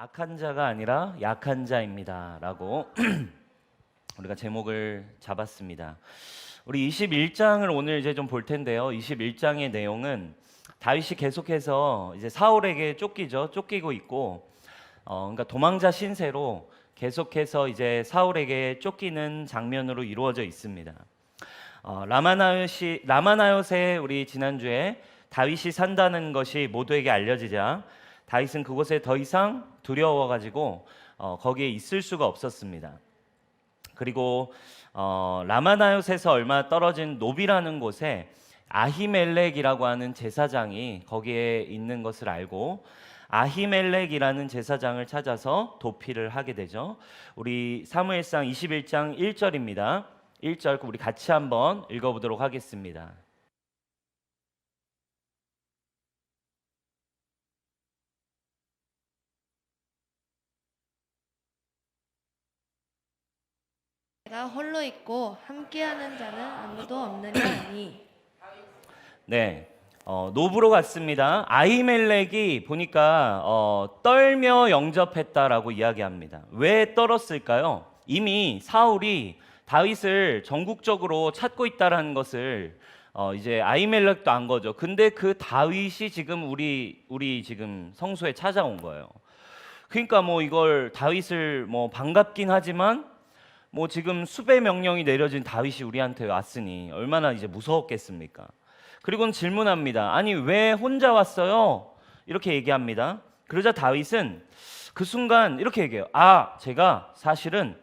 악한 자가 아니라 약한 자입니다 라고 우리가 제목을 잡았습니다. 우리 21장을 오늘 이제 좀 볼 텐데요. 21장의 내용은 다윗이 계속해서 이제 사울에게 쫓기고 있고 그러니까 도망자 신세로 계속해서 사울에게 쫓기는 장면으로 이루어져 있습니다. 라마나요스에 우리 지난주에 다윗이 산다는 것이 모두에게 알려지자 다윗은 그곳에 더 이상 두려워가지고 거기에 있을 수가 없었습니다. 그리고 라마나요스에서 얼마 떨어진 노비라는 곳에 아히멜렉이라고 하는 제사장이 거기에 있는 것을 알고 아히멜렉이라는 제사장을 찾아서 도피를 하게 되죠. 우리 사무엘상 21장 1절입니다. 1절 우리 같이 한번 읽어보도록 하겠습니다. 내가 홀로 있고 함께하는 자는 아무도 없느냐니. 네, 노브로 갔습니다. 아히멜렉이 보니까 떨며 영접했다라고 이야기합니다. 왜 떨었을까요? 이미 사울이 다윗을 전국적으로 찾고 있다라는 것을 이제 아히멜렉도 안 거죠. 근데 그 다윗이 지금 우리 지금 성소에 찾아온 거예요. 그러니까 뭐 이걸 다윗을 뭐 반갑긴 하지만 뭐 지금 수배 명령이 내려진 다윗이 우리한테 왔으니 얼마나 이제 무서웠겠습니까? 그리고는 질문합니다. 아니 왜 혼자 왔어요? 이렇게 얘기합니다. 그러자 다윗은 그 순간 이렇게 얘기해요. 제가 사실은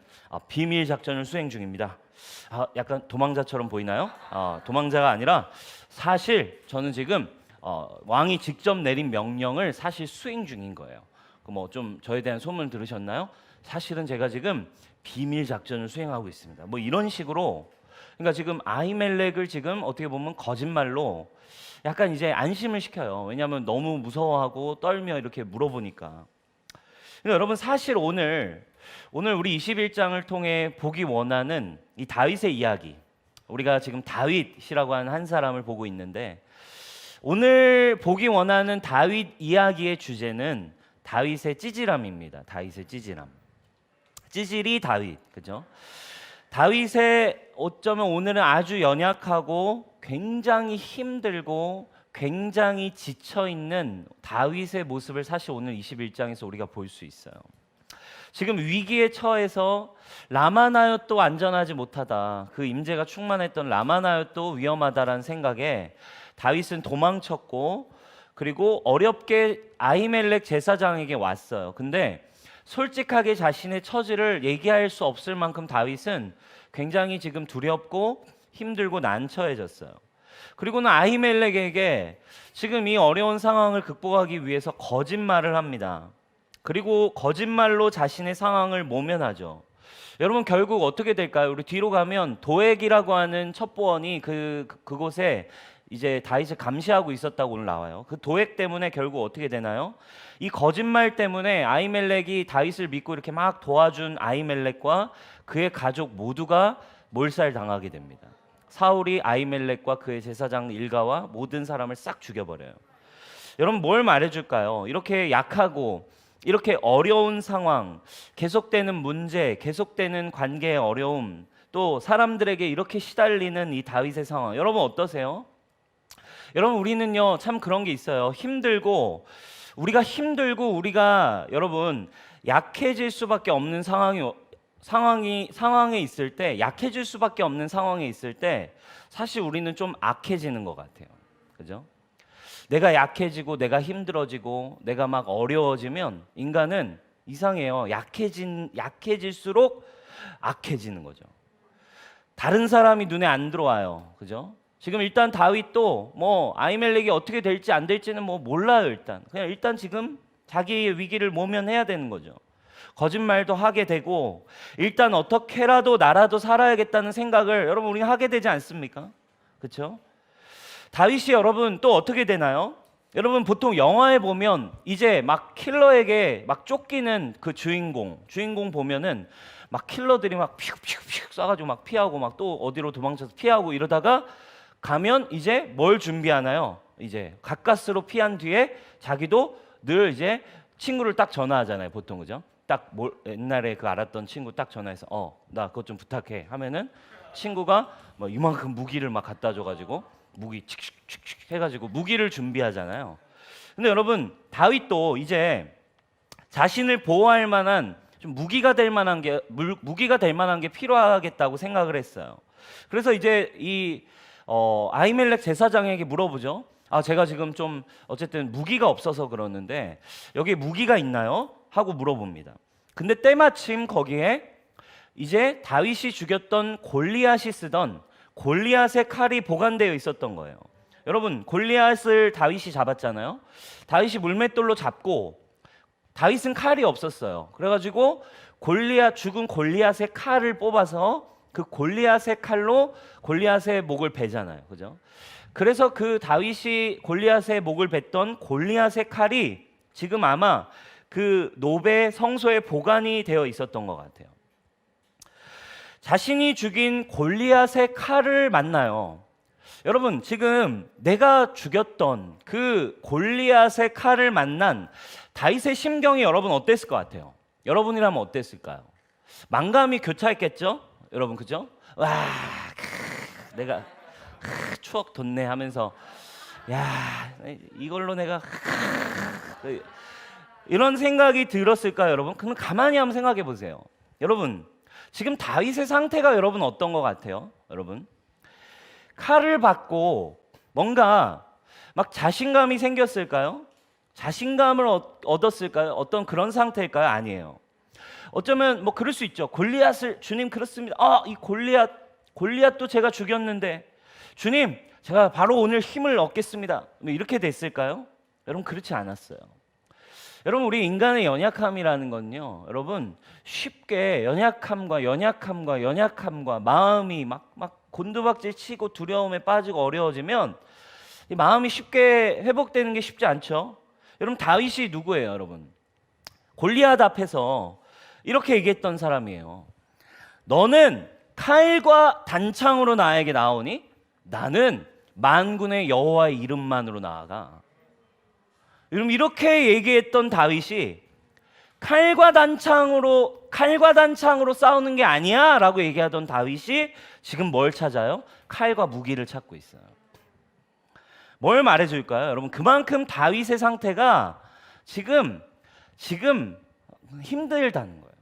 비밀 작전을 수행 중입니다. 약간 도망자처럼 보이나요? 도망자가 아니라 사실 저는 지금 왕이 직접 내린 명령을 사실 수행 중인 거예요. 뭐 좀 저에 대한 소문을 들으셨나요? 사실은 제가 지금 비밀 작전을 수행하고 있습니다. 뭐 이런 식으로, 그러니까 지금 아히멜렉을 지금 어떻게 보면 거짓말로 약간 이제 안심을 시켜요. 왜냐하면 너무 무서워하고 떨며 이렇게 물어보니까. 그러니까 여러분 사실 오늘 우리 21장을 통해 보기 원하는 이 다윗의 이야기, 우리가 지금 다윗이라고 하는 한 사람을 보고 있는데 오늘 보기 원하는 다윗 이야기의 주제는 다윗의 찌질함입니다. 다윗의 찌질함. 찌질이 다윗, 그죠? 다윗의 어쩌면 오늘은 아주 연약하고 굉장히 힘들고 굉장히 지쳐있는 다윗의 모습을 사실 오늘 21장에서 우리가 볼 수 있어요. 지금 위기에 처해서 라마나요도 안전하지 못하다, 그 임재가 충만했던 라마나요도 위험하다라는 생각에 다윗은 도망쳤고 그리고 어렵게 아히멜렉 제사장에게 왔어요. 근데 솔직하게 자신의 처지를 얘기할 수 없을 만큼 다윗은 굉장히 지금 두렵고 힘들고 난처해졌어요. 그리고는 아히멜렉에게 지금 이 어려운 상황을 극복하기 위해서 거짓말을 합니다. 그리고 거짓말로 자신의 상황을 모면하죠. 여러분 결국 어떻게 될까요? 우리 뒤로 가면 도액이라고 하는 첩보원이 그곳에 이제 다윗을 감시하고 있었다고 오늘 나와요. 그 도액 때문에 결국 어떻게 되나요? 이 거짓말 때문에 아히멜렉이 다윗을 믿고 이렇게 막 도와준 아히멜렉과 그의 가족 모두가 몰살당하게 됩니다. 사울이 아히멜렉과 그의 제사장 일가와 모든 사람을 싹 죽여버려요. 여러분 뭘 말해줄까요? 이렇게 약하고 이렇게 어려운 상황, 계속되는 문제, 계속되는 관계의 어려움, 또 사람들에게 이렇게 시달리는 이 다윗의 상황, 여러분 어떠세요? 여러분 우리는요 참 그런 게 있어요. 우리가 여러분 약해질 수밖에 없는 상황에 있을 때, 약해질 수밖에 없는 상황에 있을 때 사실 우리는 좀 악해지는 것 같아요. 그죠? 내가 약해지고 내가 힘들어지고 내가 막 어려워지면 인간은 이상해요. 약해질수록 악해지는 거죠. 다른 사람이 눈에 안 들어와요. 그죠? 지금 일단 다윗도 뭐 아히멜렉이 어떻게 될지 안 될지는 뭐 몰라요. 일단 지금 자기의 위기를 모면해야 되는 거죠. 거짓말도 하게 되고 일단 어떻게라도 나라도 살아야겠다는 생각을 여러분 우리가 하게 되지 않습니까? 그렇죠? 다윗이 여러분 또 어떻게 되나요? 여러분 보통 영화에 보면 이제 막 킬러에게 막 쫓기는 그 주인공 보면은 막 킬러들이 막 피우피우피우 쏴가지고 막 피하고 막 또 어디로 도망쳐서 피하고 이러다가 가면 이제 뭘 준비하나요? 이제 가까스로 피한 뒤에 자기도 늘 이제 친구를 딱 전화하잖아요, 보통. 그죠? 딱 옛날에 그 알았던 친구 딱 전화해서 나 그것 좀 부탁해 하면은 친구가 뭐 이만큼 무기를 막 갖다 줘가지고 무기 칙칙칙칙 해가지고 무기를 준비하잖아요. 근데 여러분, 다윗도 이제 자신을 보호할 만한 좀 무기가 될 만한 게 필요하겠다고 생각을 했어요. 그래서 이제 이 아히멜렉 제사장에게 물어보죠. 제가 지금 좀 어쨌든 무기가 없어서 그러는데 여기에 무기가 있나요? 하고 물어봅니다. 근데 때마침 거기에 이제 다윗이 죽였던 골리앗이 쓰던 골리앗의 칼이 보관되어 있었던 거예요. 여러분, 골리앗을 다윗이 잡았잖아요. 다윗이 물맷돌로 잡고 다윗은 칼이 없었어요. 그래가지고 죽은 골리앗의 칼을 뽑아서 그 골리앗의 칼로 골리앗의 목을 베잖아요. 그죠? 그래서 그 다윗이 골리앗의 목을 뱄던 골리앗의 칼이 지금 아마 그 노베 성소에 보관이 되어 있었던 것 같아요. 자신이 죽인 골리앗의 칼을 만나요. 여러분, 지금 내가 죽였던 그 골리앗의 칼을 만난 다윗의 심경이 여러분 어땠을 것 같아요? 여러분이라면 어땠을까요? 만감이 교차했겠죠? 여러분, 그죠? 와, 내가 추억 돋네 하면서 야, 이걸로 내가 이런 생각이 들었을까요, 여러분? 그럼 가만히 한번 생각해 보세요. 여러분, 지금 다윗의 상태가 여러분 어떤 것 같아요? 여러분, 칼을 받고 뭔가 막 자신감이 생겼을까요? 자신감을 얻었을까요? 어떤 그런 상태일까요? 아니에요. 어쩌면 뭐 그럴 수 있죠. 골리앗을 주님 그렇습니다. 이 골리앗도 제가 죽였는데 주님 제가 바로 오늘 힘을 얻겠습니다. 뭐 이렇게 됐을까요? 여러분, 그렇지 않았어요. 여러분, 우리 인간의 연약함이라는 건요, 여러분 쉽게 연약함과 마음이 막 곤두박질 치고 두려움에 빠지고 어려워지면 이 마음이 쉽게 회복되는 게 쉽지 않죠. 여러분, 다윗이 누구예요, 여러분? 골리앗 앞에서 이렇게 얘기했던 사람이에요. 너는 칼과 단창으로 나에게 나오니 나는 만군의 여호와의 이름만으로 나아가. 여러분, 이렇게 얘기했던 다윗이 칼과 단창으로 싸우는 게 아니야라고 얘기하던 다윗이 지금 뭘 찾아요? 칼과 무기를 찾고 있어요. 뭘 말해줄까요? 여러분, 그만큼 다윗의 상태가 지금 힘들다는 거예요.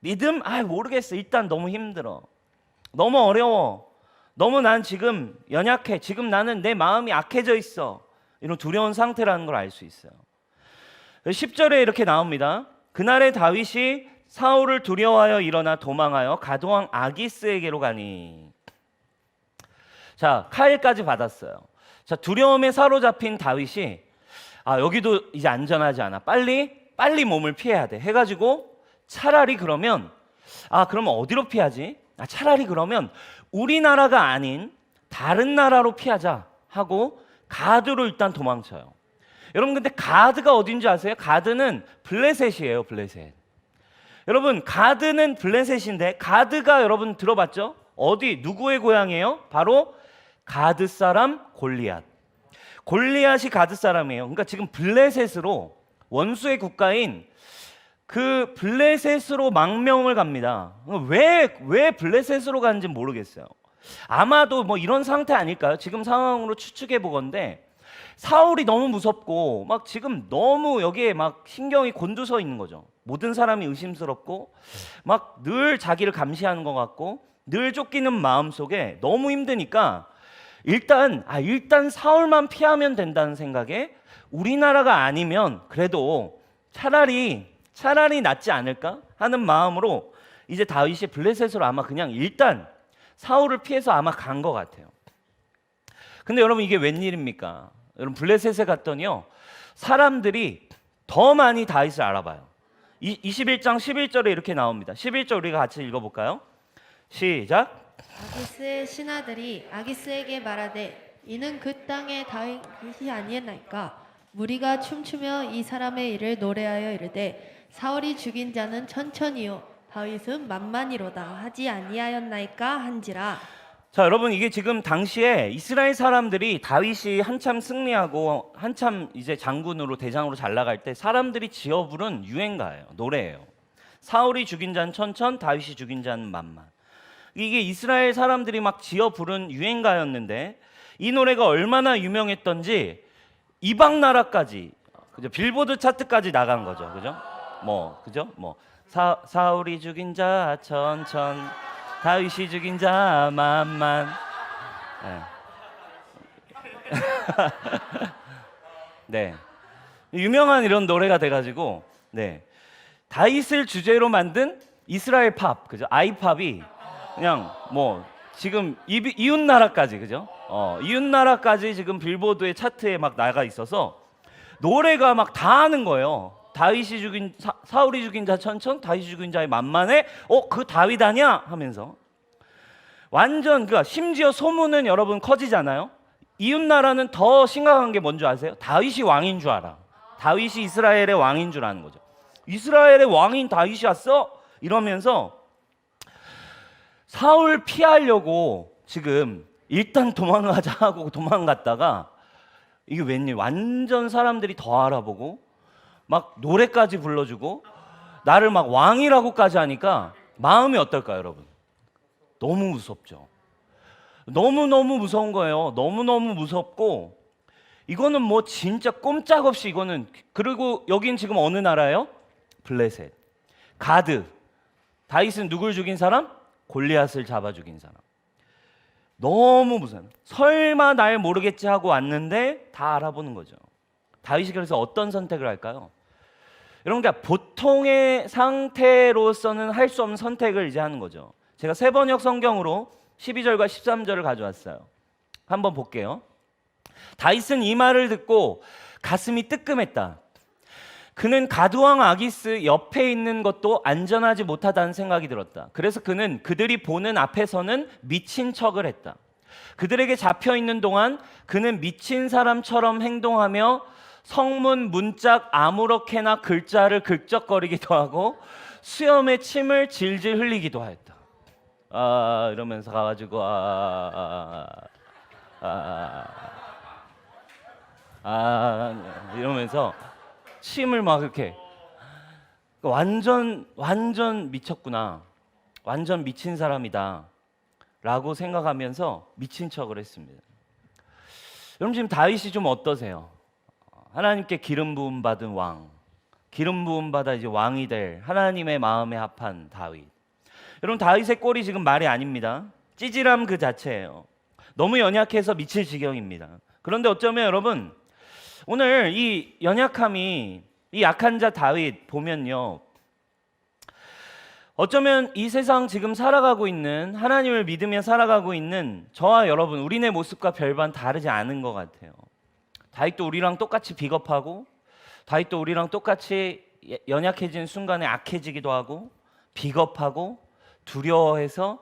믿음? 모르겠어. 일단 너무 힘들어. 너무 어려워. 너무 난 지금 연약해. 지금 나는 내 마음이 악해져 있어. 이런 두려운 상태라는 걸 알 수 있어요. 10절에 이렇게 나옵니다. 그날에 다윗이 사울을 두려워하여 일어나 도망하여 가드왕 아기스에게로 가니. 자, 칼까지 받았어요. 자, 두려움에 사로잡힌 다윗이 여기도 이제 안전하지 않아. 빨리 몸을 피해야 돼. 해가지고 차라리 그러면 그러면 어디로 피하지? 차라리 그러면 우리나라가 아닌 다른 나라로 피하자 하고 가드로 일단 도망쳐요. 여러분, 근데 가드가 어딘지 아세요? 가드는 블레셋이에요. 블레셋. 여러분, 가드는 블레셋인데 가드가 여러분 들어봤죠? 어디 누구의 고향이에요? 바로 가드 사람 골리앗. 골리앗이 가드 사람이에요. 그러니까 지금 블레셋으로 원수의 국가인 그 블레셋으로 망명을 갑니다. 왜 블레셋으로 가는지 모르겠어요. 아마도 뭐 이런 상태 아닐까요? 지금 상황으로 추측해 보건데 사울이 너무 무섭고 막 지금 너무 여기에 막 신경이 곤두서 있는 거죠. 모든 사람이 의심스럽고 막 늘 자기를 감시하는 것 같고 늘 쫓기는 마음 속에 너무 힘드니까 일단 사울만 피하면 된다는 생각에 우리나라가 아니면 그래도 차라리 낫지 않을까 하는 마음으로 이제 다윗이 블레셋으로 아마 그냥 일단 사울을 피해서 아마 간 것 같아요. 근데 여러분, 이게 웬일입니까? 여러분, 블레셋에 갔더니요, 사람들이 더 많이 다윗을 알아봐요. 21장 11절에 이렇게 나옵니다. 11절 우리가 같이 읽어볼까요? 시작. 아기스의 신하들이 아기스에게 말하되 이는 그 땅의 다윗이 아니었나이까. 무리가 춤추며 이 사람의 일을 노래하여 이르되 사울이 죽인 자는 천천히요 다윗은 만만이로다 하지 아니하였나이까 한지라. 자, 여러분 이게 지금 당시에 이스라엘 사람들이 다윗이 한참 승리하고 한참 이제 장군으로 대장으로 잘 나갈 때 사람들이 지어 부른 유행가예요. 노래예요. 사울이 죽인 자는 천천, 다윗이 죽인 자는 만만. 이게 이스라엘 사람들이 막 지어 부른 유행가였는데 이 노래가 얼마나 유명했던지 이방 나라까지, 그죠? 빌보드 차트까지 나간 거죠. 그죠? 그죠? 사울이 죽인 자 천천, 다윗이 죽인 자 만만. 네. 유명한 이런 노래가 돼가지고, 네. 다윗을 주제로 만든 이스라엘 팝, 그죠? 아이팝이 그냥 지금 이웃 나라까지, 그죠? 이웃 나라까지 지금 빌보드의 차트에 막 나가 있어서 노래가 막 다 하는 거예요. 다윗이 죽인 사울이 죽인 자 천천, 다윗이 죽인 자의 만만에 그 다윗 아니야 하면서 완전 심지어 소문은 여러분 커지잖아요. 이웃 나라는 더 심각한 게 뭔지 아세요? 다윗이 왕인 줄 알아. 다윗이 이스라엘의 왕인 줄 아는 거죠. 이스라엘의 왕인 다윗이 왔어? 이러면서 사울 피하려고 지금 일단 도망가자 하고 도망갔다가 이게 웬일, 완전 사람들이 더 알아보고 막 노래까지 불러주고 나를 막 왕이라고까지 하니까 마음이 어떨까요, 여러분? 너무 무섭죠. 너무너무 무서운 거예요. 너무너무 무섭고 이거는 진짜 꼼짝없이 이거는. 그리고 여긴 지금 어느 나라예요? 블레셋, 가드. 다윗은 누굴 죽인 사람? 골리앗을 잡아 죽인 사람. 너무 무서워요. 설마 날 모르겠지 하고 왔는데 다 알아보는 거죠. 다윗이 그래서 어떤 선택을 할까요? 여러분, 그러니까 보통의 상태로서는 할 수 없는 선택을 이제 하는 거죠. 제가 세 번역 성경으로 12절과 13절을 가져왔어요. 한번 볼게요. 다윗은 이 말을 듣고 가슴이 뜨끔했다. 그는 가드왕 아기스 옆에 있는 것도 안전하지 못하다는 생각이 들었다. 그래서 그는 그들이 보는 앞에서는 미친 척을 했다. 그들에게 잡혀 있는 동안 그는 미친 사람처럼 행동하며 성문 문짝 아무렇게나 글자를 긁적거리기도 하고 수염에 침을 질질 흘리기도 하였다. 이러면서 가가지고 이러면서 침을 막 이렇게, 완전 미쳤구나, 완전 미친 사람이다 라고 생각하면서 미친 척을 했습니다. 여러분, 지금 다윗이 좀 어떠세요? 하나님께 기름 부음 받은 왕, 기름 부음 받아 이제 왕이 될 하나님의 마음에 합한 다윗. 여러분, 다윗의 꼴이 지금 말이 아닙니다. 찌질함 그 자체예요. 너무 연약해서 미칠 지경입니다. 그런데 어쩌면 여러분, 오늘 이 연약함이, 이 약한 자 다윗 보면요, 어쩌면 이 세상 지금 살아가고 있는, 하나님을 믿으며 살아가고 있는 저와 여러분, 우리네 모습과 별반 다르지 않은 것 같아요. 다윗도 우리랑 똑같이 비겁하고, 다윗도 우리랑 똑같이 연약해진 순간에 악해지기도 하고, 비겁하고, 두려워해서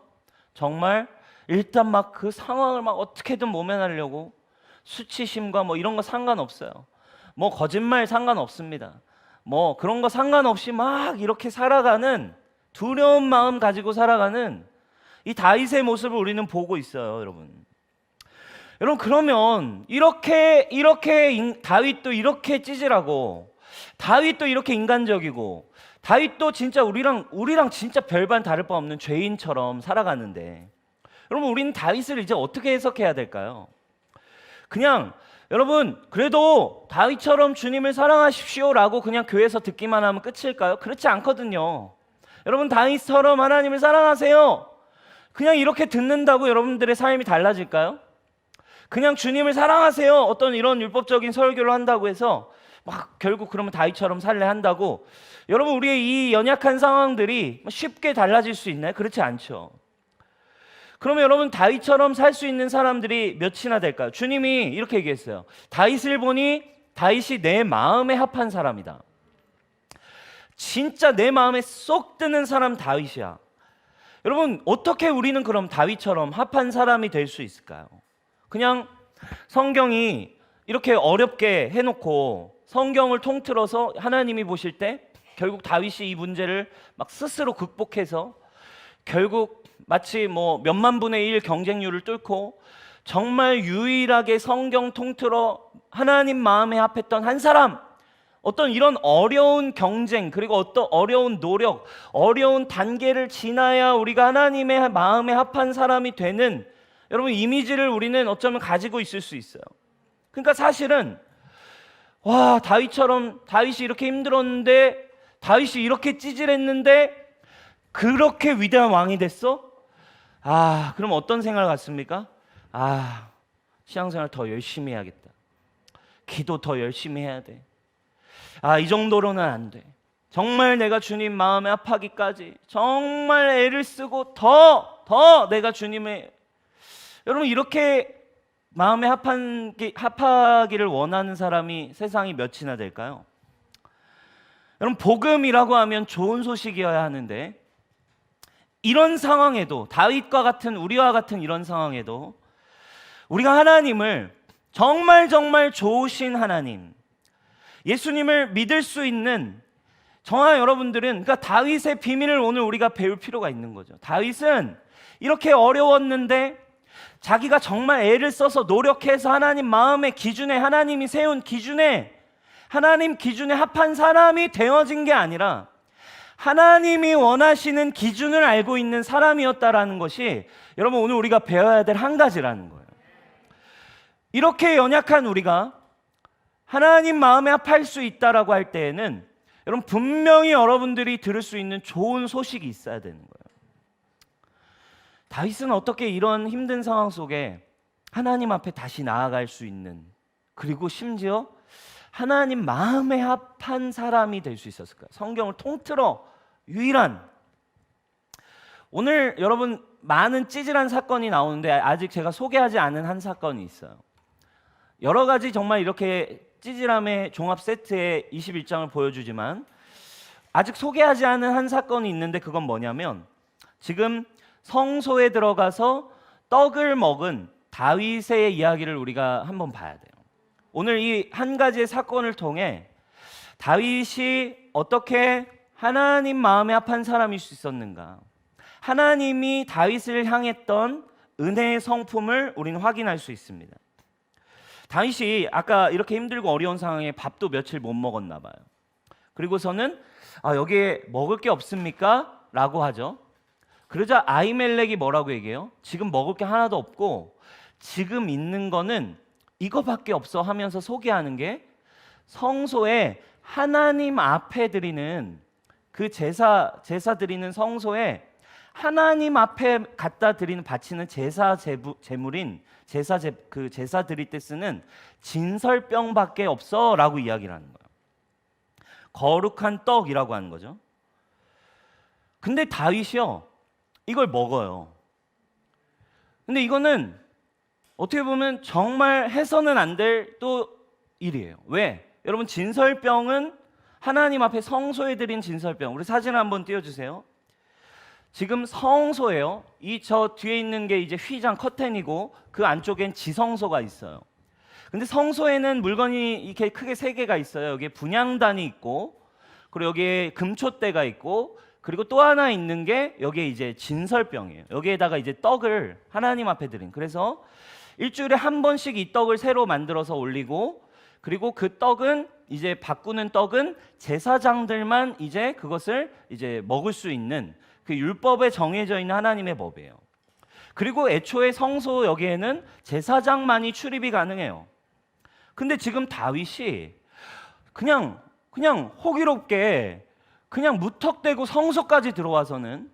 정말 일단 막 그 상황을 막 어떻게든 모면하려고, 수치심과 이런 거 상관없어요. 거짓말 상관없습니다. 그런 거 상관없이 막 이렇게 살아가는, 두려운 마음 가지고 살아가는 이 다윗의 모습을 우리는 보고 있어요, 여러분. 여러분, 그러면 이렇게 다윗도 이렇게 찌질하고, 다윗도 이렇게 인간적이고, 다윗도 진짜 우리랑 진짜 별반 다를 바 없는 죄인처럼 살아가는데, 여러분, 우리는 다윗을 이제 어떻게 해석해야 될까요? 그냥 여러분, 그래도 다윗처럼 주님을 사랑하십시오라고 그냥 교회에서 듣기만 하면 끝일까요? 그렇지 않거든요. 여러분, 다윗처럼 하나님을 사랑하세요, 그냥 이렇게 듣는다고 여러분들의 삶이 달라질까요? 그냥 주님을 사랑하세요, 어떤 이런 율법적인 설교를 한다고 해서 막 결국 그러면 다윗처럼 살래 한다고 여러분, 우리의 이 연약한 상황들이 쉽게 달라질 수 있나요? 그렇지 않죠. 그러면 여러분, 다윗처럼 살 수 있는 사람들이 몇이나 될까요? 주님이 이렇게 얘기했어요. 다윗을 보니 다윗이 내 마음에 합한 사람이다. 진짜 내 마음에 쏙 드는 사람 다윗이야. 여러분, 어떻게 우리는 그럼 다윗처럼 합한 사람이 될 수 있을까요? 그냥 성경이 이렇게 어렵게 해놓고 성경을 통틀어서 하나님이 보실 때 결국 다윗이 이 문제를 막 스스로 극복해서 결국 마치 뭐 몇만 분의 1 경쟁률을 뚫고 정말 유일하게 성경 통틀어 하나님 마음에 합했던 한 사람, 어떤 이런 어려운 경쟁, 그리고 어떤 어려운 노력, 어려운 단계를 지나야 우리가 하나님의 마음에 합한 사람이 되는, 여러분, 이미지를 우리는 어쩌면 가지고 있을 수 있어요. 그러니까 사실은 와, 다윗이 이렇게 힘들었는데, 다윗이 이렇게 찌질했는데 그렇게 위대한 왕이 됐어? 그럼 어떤 생각 같습니까? 신앙생활 더 열심히 해야겠다. 기도 더 열심히 해야 돼. 이 정도로는 안 돼. 정말 내가 주님 마음에 합하기까지 정말 애를 쓰고 더 내가 주님의, 여러분, 이렇게 마음에 합하기를 원하는 사람이 세상이 몇이나 될까요? 여러분, 복음이라고 하면 좋은 소식이어야 하는데, 이런 상황에도, 다윗과 같은, 우리와 같은 이런 상황에도 우리가 하나님을 정말 좋으신 하나님, 예수님을 믿을 수 있는 저와 여러분들은, 그러니까 다윗의 비밀을 오늘 우리가 배울 필요가 있는 거죠. 다윗은 이렇게 어려웠는데 자기가 정말 애를 써서 노력해서 하나님 마음의 기준에, 하나님이 세운 기준에, 하나님 기준에 합한 사람이 되어진 게 아니라 하나님이 원하시는 기준을 알고 있는 사람이었다라는 것이, 여러분, 오늘 우리가 배워야 될 한 가지라는 거예요. 이렇게 연약한 우리가 하나님 마음에 합할 수 있다라고 할 때에는, 여러분, 분명히 여러분들이 들을 수 있는 좋은 소식이 있어야 되는 거예요. 다윗은 어떻게 이런 힘든 상황 속에 하나님 앞에 다시 나아갈 수 있는, 그리고 심지어 하나님 마음에 합한 사람이 될 수 있었을까요? 성경을 통틀어 유일한, 오늘 여러분 많은 찌질한 사건이 나오는데 아직 제가 소개하지 않은 한 사건이 있어요. 여러 가지 정말 이렇게 찌질함의 종합 세트의 21장을 보여주지만 아직 소개하지 않은 한 사건이 있는데, 그건 뭐냐면 지금 성소에 들어가서 떡을 먹은 다윗의 이야기를 우리가 한번 봐야 돼요. 오늘 이 한 가지의 사건을 통해 다윗이 어떻게 하나님 마음에 합한 사람일 수 있었는가, 하나님이 다윗을 향했던 은혜의 성품을 우리는 확인할 수 있습니다. 다윗이 아까 이렇게 힘들고 어려운 상황에 밥도 며칠 못 먹었나 봐요. 그리고서는 여기에 먹을 게 없습니까? 라고 하죠. 그러자 아히멜렉이 뭐라고 얘기해요? 지금 먹을 게 하나도 없고 지금 있는 거는 이거밖에 없어 하면서 소개하는 게, 성소에 하나님 앞에 드리는 그 제사 드리는 성소에 하나님 앞에 갖다 드리는, 바치는 제물인 제사 드릴 때 쓰는 진설병밖에 없어라고 이야기를 하는 거예요. 거룩한 떡이라고 하는 거죠. 근데 다윗이요, 이걸 먹어요. 근데 이거는 어떻게 보면 정말 해서는 안 될 또 일이에요. 왜? 여러분, 진설병은 하나님 앞에 성소에 드린 진설병, 우리 사진 한번 띄워주세요. 지금 성소예요. 저 뒤에 있는 게 이제 휘장 커튼이고 그 안쪽엔 지성소가 있어요. 근데 성소에는 물건이 이렇게 크게 3개가 있어요. 여기에 분향단이 있고, 그리고 여기에 금촛대가 있고, 그리고 또 하나 있는 게 여기에 이제 진설병이에요. 여기에다가 이제 떡을 하나님 앞에 드린, 그래서 일주일에 한 번씩 이 떡을 새로 만들어서 올리고, 그리고 그 떡은 이제 바꾸는 떡은 제사장들만 이제 그것을 이제 먹을 수 있는, 그 율법에 정해져 있는 하나님의 법이에요. 그리고 애초에 성소 여기에는 제사장만이 출입이 가능해요. 근데 지금 다윗이 그냥 호기롭게 그냥 무턱대고 성소까지 들어와서는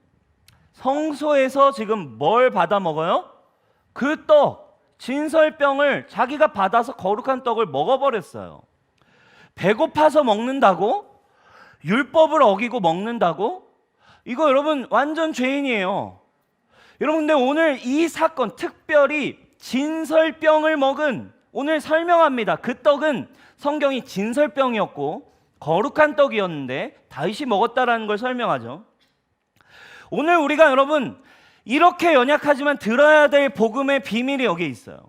성소에서 지금 뭘 받아 먹어요? 그 떡, 진설병을 자기가 받아서 거룩한 떡을 먹어버렸어요. 배고파서 먹는다고? 율법을 어기고 먹는다고? 이거 여러분 완전 죄인이에요. 여러분, 근데 오늘 이 사건, 특별히 진설병을 먹은, 오늘 설명합니다. 그 떡은 성경이 진설병이었고 거룩한 떡이었는데 다윗이 먹었다라는 걸 설명하죠. 오늘 우리가 여러분 이렇게 연약하지만 들어야 될 복음의 비밀이 여기에 있어요.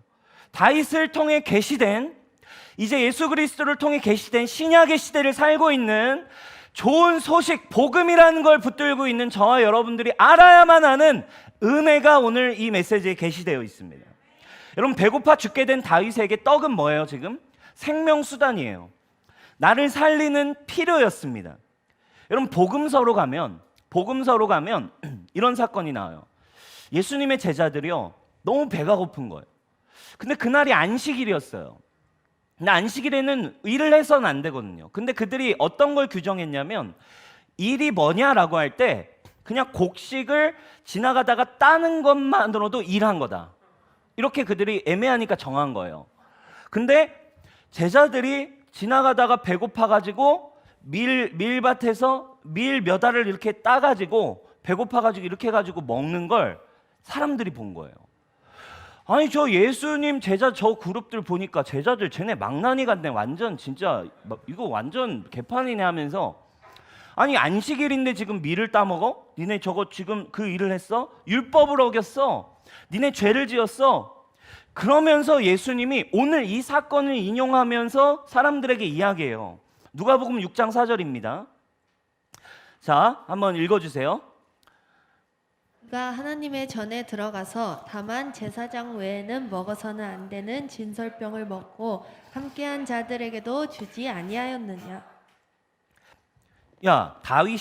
다윗을 통해 계시된, 이제 예수 그리스도를 통해 계시된 신약의 시대를 살고 있는 좋은 소식, 복음이라는 걸 붙들고 있는 저와 여러분들이 알아야만 하는 은혜가 오늘 이 메시지에 게시되어 있습니다. 여러분, 배고파 죽게 된 다윗에게 떡은 뭐예요? 지금 생명수단이에요. 나를 살리는 필요였습니다. 여러분, 복음서로 가면 이런 사건이 나와요. 예수님의 제자들이요, 너무 배가 고픈 거예요. 근데 그날이 안식일이었어요. 근데 안식일에는 일을 해서는 안 되거든요. 근데 그들이 어떤 걸 규정했냐면, 일이 뭐냐라고 할 때 그냥 곡식을 지나가다가 따는 것만으로도 일한 거다, 이렇게 그들이 애매하니까 정한 거예요. 근데 제자들이 지나가다가 배고파가지고 밀밭에서 밀 몇 알을 이렇게 따가지고 배고파가지고 이렇게 해가지고 먹는 걸 사람들이 본 거예요. 아니, 저 예수님 제자 저 그룹들 보니까 제자들 쟤네 망나니 같네, 완전 진짜 이거 완전 개판이네 하면서, 아니 안식일인데 지금 밀을 따먹어? 니네 저거 지금 그 일을 했어? 율법을 어겼어? 니네 죄를 지었어? 그러면서 예수님이 오늘 이 사건을 인용하면서 사람들에게 이야기해요. 누가복음 6장 4절입니다. 자, 한번 읽어주세요. 그가 하나님의 전에 들어가서 다만 제사장 외에는 먹어서는 안 되는 진설병을 먹고 함께한 자들에게도 주지 아니하였느냐. 야, 다윗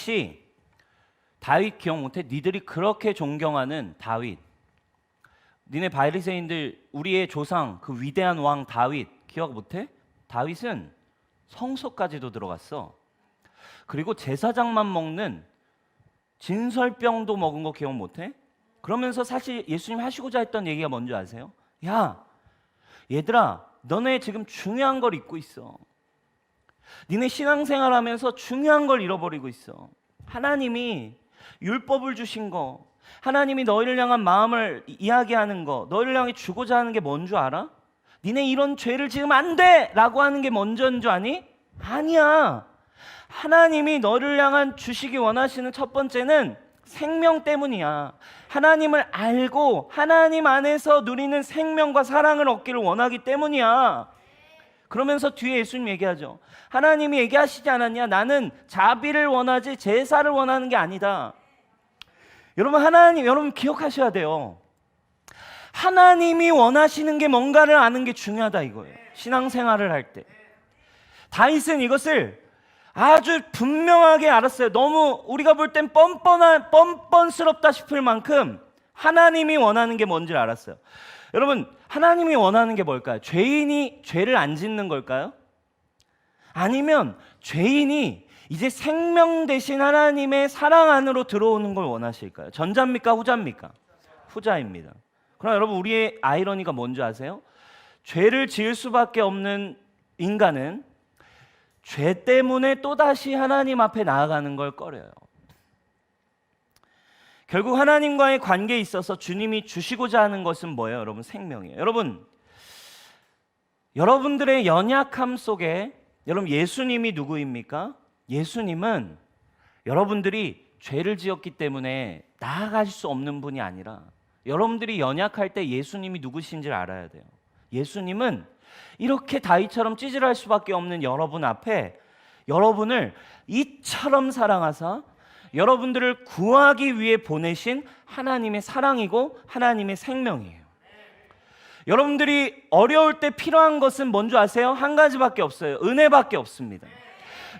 기억 못해? 니들이 그렇게 존경하는 다윗, 니네 바리새인들 우리의 조상 그 위대한 왕 다윗 기억 못해? 다윗은 성소까지도 들어갔어. 그리고 제사장만 먹는 진설병도 먹은 거 기억 못해? 그러면서 사실 예수님 하시고자 했던 얘기가 뭔지 아세요? 야, 얘들아, 너네 지금 중요한 걸 잊고 있어. 니네 신앙생활 하면서 중요한 걸 잃어버리고 있어. 하나님이 율법을 주신 거, 하나님이 너희를 향한 마음을 이야기하는 거, 너희를 향해 주고자 하는 게 뭔 줄 알아? 니네 이런 죄를 지으면 안 돼! 라고 하는 게 먼저인 줄 아니? 아니야. 하나님이 너를 향한 주시기 원하시는 첫 번째는 생명 때문이야. 하나님을 알고 하나님 안에서 누리는 생명과 사랑을 얻기를 원하기 때문이야. 그러면서 뒤에 예수님 얘기하죠. 하나님이 얘기하시지 않았냐? 나는 자비를 원하지 제사를 원하는 게 아니다. 여러분 기억하셔야 돼요. 하나님이 원하시는 게 뭔가를 아는 게 중요하다 이거예요. 신앙생활을 할 때 다윗은 이것을 아주 분명하게 알았어요. 너무 우리가 볼 땐 뻔뻔스럽다 싶을 만큼 하나님이 원하는 게 뭔지 알았어요. 여러분, 하나님이 원하는 게 뭘까요? 죄인이 죄를 안 짓는 걸까요? 아니면 죄인이 이제 생명 대신 하나님의 사랑 안으로 들어오는 걸 원하실까요? 전자입니까? 후자입니까? 후자입니다. 그럼 여러분, 우리의 아이러니가 뭔지 아세요? 죄를 지을 수밖에 없는 인간은 죄 때문에 또다시 하나님 앞에 나아가는 걸 꺼려요. 결국 하나님과의 관계에 있어서 주님이 주시고자 하는 것은 뭐예요? 여러분, 생명이에요. 여러분들의 연약함 속에 여러분, 예수님이 누구입니까? 예수님은 여러분들이 죄를 지었기 때문에 나아가실 수 없는 분이 아니라 여러분들이 연약할 때 예수님이 누구신지를 알아야 돼요. 예수님은 이렇게 다윗처럼 찌질할 수밖에 없는 여러분 앞에 여러분을 이처럼 사랑하사 여러분들을 구하기 위해 보내신 하나님의 사랑이고 하나님의 생명이에요. 여러분들이 어려울 때 필요한 것은 뭔지 아세요? 한 가지밖에 없어요. 은혜밖에 없습니다.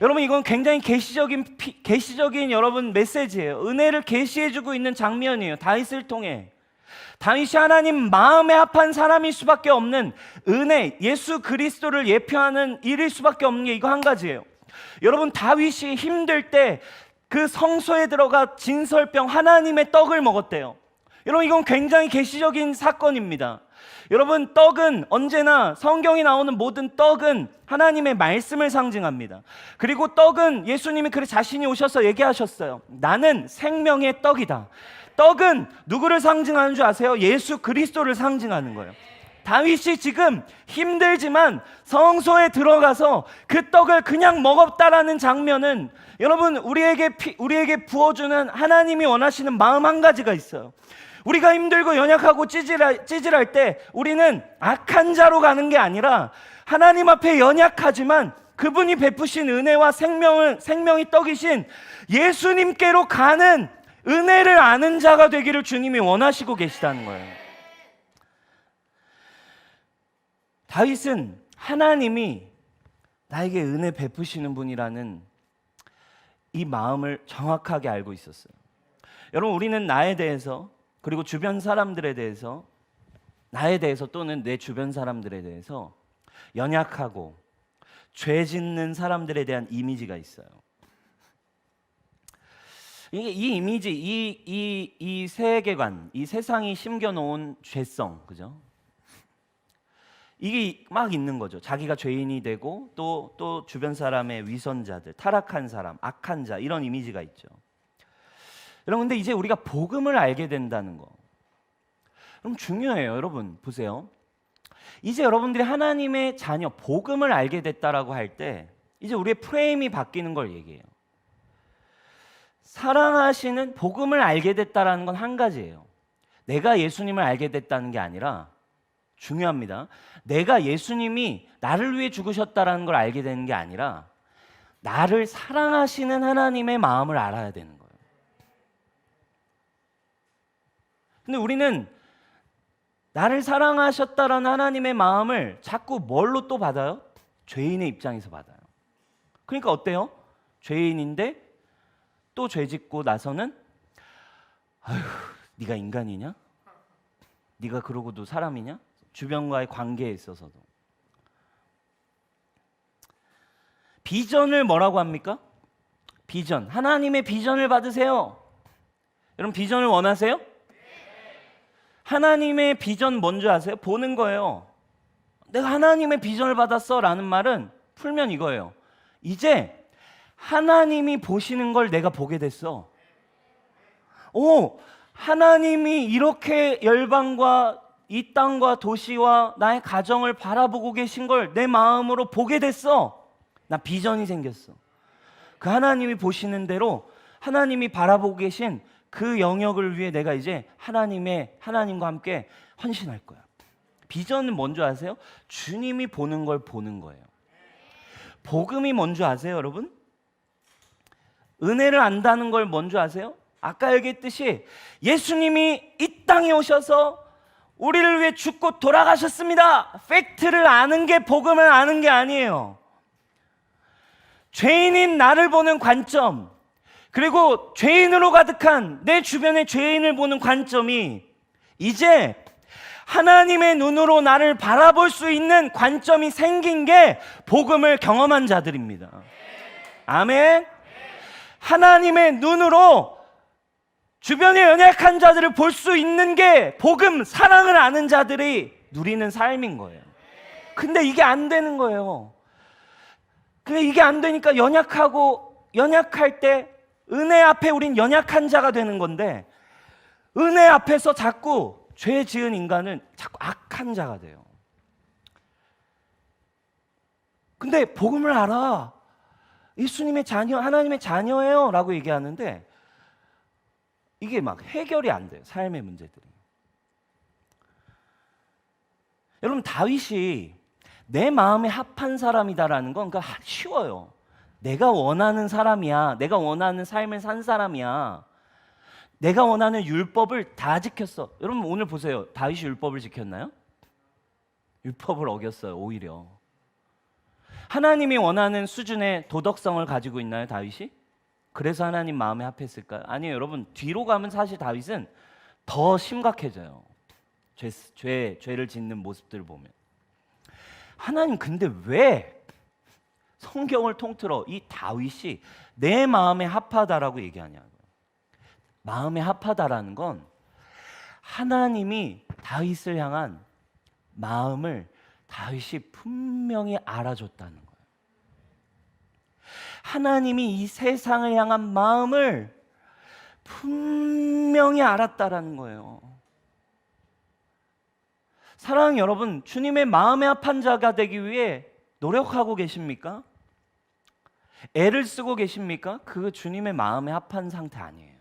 여러분, 이건 굉장히 계시적인 여러분 메시지예요. 은혜를 계시해주고 있는 장면이에요. 다윗을 통해. 다윗이 하나님 마음에 합한 사람일 수밖에 없는 은혜, 예수 그리스도를 예표하는 일일 수밖에 없는 게 이거 한 가지예요. 여러분, 다윗이 힘들 때 그 성소에 들어가 진설병 하나님의 떡을 먹었대요. 여러분, 이건 굉장히 계시적인 사건입니다. 여러분, 떡은 언제나 성경에 나오는 모든 떡은 하나님의 말씀을 상징합니다. 그리고 떡은 예수님이 그래 자신이 오셔서 얘기하셨어요. 나는 생명의 떡이다. 떡은 누구를 상징하는 줄 아세요? 예수 그리스도를 상징하는 거예요. 다윗이 지금 힘들지만 성소에 들어가서 그 떡을 그냥 먹었다라는 장면은 여러분, 우리에게 부어주는 하나님이 원하시는 마음 한 가지가 있어요. 우리가 힘들고 연약하고 찌질할 때 우리는 악한 자로 가는 게 아니라 하나님 앞에 연약하지만 그분이 베푸신 은혜와 생명이 떡이신 예수님께로 가는 은혜를 아는 자가 되기를 주님이 원하시고 계시다는 거예요. 다윗은 하나님이 나에게 은혜 베푸시는 분이라는 이 마음을 정확하게 알고 있었어요. 여러분, 우리는 나에 대해서, 그리고 주변 사람들에 대해서, 나에 대해서 또는 내 주변 사람들에 대해서 연약하고 죄 짓는 사람들에 대한 이미지가 있어요. 이 이미지, 이 세계관, 이 세상이 심겨놓은 죄성, 그죠? 이게 막 있는 거죠. 자기가 죄인이 되고 또 주변 사람의 위선자들, 타락한 사람, 악한 자, 이런 이미지가 있죠. 여러분, 근데 이제 우리가 복음을 알게 된다는 거, 그럼 중요해요. 여러분 보세요. 이제 여러분들이 하나님의 자녀, 복음을 알게 됐다라고 할 때 이제 우리의 프레임이 바뀌는 걸 얘기해요. 사랑하시는, 복음을 알게 됐다라는 건 한 가지예요. 내가 예수님을 알게 됐다는 게 아니라, 중요합니다, 내가 예수님이 나를 위해 죽으셨다라는 걸 알게 되는 게 아니라 나를 사랑하시는 하나님의 마음을 알아야 되는 거예요. 근데 우리는 나를 사랑하셨다라는 하나님의 마음을 자꾸 뭘로 또 받아요? 죄인의 입장에서 받아요. 그러니까 어때요? 죄인인데 또 죄 짓고 나서는 아휴, 네가 인간이냐? 네가 그러고도 사람이냐? 주변과의 관계에 있어서도. 비전을 뭐라고 합니까? 비전. 하나님의 비전을 받으세요. 여러분, 비전을 원하세요? 하나님의 비전 뭔지 아세요? 보는 거예요. 내가 하나님의 비전을 받았어 라는 말은 풀면 이거예요. 이제 하나님이 보시는 걸 내가 보게 됐어. 오, 하나님이 이렇게 열방과 이 땅과 도시와 나의 가정을 바라보고 계신 걸 내 마음으로 보게 됐어. 나 비전이 생겼어. 그 하나님이 보시는 대로 하나님이 바라보고 계신 그 영역을 위해 내가 이제 하나님과 함께 헌신할 거야. 비전은 뭔지 아세요? 주님이 보는 걸 보는 거예요. 복음이 뭔지 아세요, 여러분? 은혜를 안다는 걸 뭔지 아세요? 아까 얘기했듯이 예수님이 이 땅에 오셔서 우리를 위해 죽고 돌아가셨습니다. 팩트를 아는 게 복음을 아는 게 아니에요. 죄인인 나를 보는 관점, 그리고 죄인으로 가득한 내 주변의 죄인을 보는 관점이 이제 하나님의 눈으로 나를 바라볼 수 있는 관점이 생긴 게 복음을 경험한 자들입니다. 아멘. 하나님의 눈으로 주변의 연약한 자들을 볼 수 있는 게 복음, 사랑을 아는 자들이 누리는 삶인 거예요. 근데 이게 안 되는 거예요. 근데 이게 안 되니까 연약할 때 은혜 앞에 우린 연약한 자가 되는 건데, 은혜 앞에서 자꾸 죄 지은 인간은 자꾸 악한 자가 돼요. 근데 복음을 알아. 예수님의 자녀, 하나님의 자녀예요 라고 얘기하는데 이게 막 해결이 안 돼요. 삶의 문제들이. 여러분, 다윗이 내 마음에 합한 사람이다라는 건 그러니까 쉬워요. 내가 원하는 사람이야. 내가 원하는 삶을 산 사람이야. 내가 원하는 율법을 다 지켰어. 여러분, 오늘 보세요. 다윗이 율법을 지켰나요? 율법을 어겼어요. 오히려. 하나님이 원하는 수준의 도덕성을 가지고 있나요, 다윗이? 그래서 하나님 마음에 합했을까요? 아니에요. 여러분, 뒤로 가면 사실 다윗은 더 심각해져요. 죄를 짓는 모습들을 보면. 하나님, 근데 왜 성경을 통틀어 이 다윗이 내 마음에 합하다라고 얘기하냐고요. 마음에 합하다라는 건 하나님이 다윗을 향한 마음을 다윗이 분명히 알아줬다는 거예요. 하나님이 이 세상을 향한 마음을 분명히 알았다라는 거예요. 사랑하는 여러분, 주님의 마음에 합한 자가 되기 위해 노력하고 계십니까? 애를 쓰고 계십니까? 그거 주님의 마음에 합한 상태 아니에요.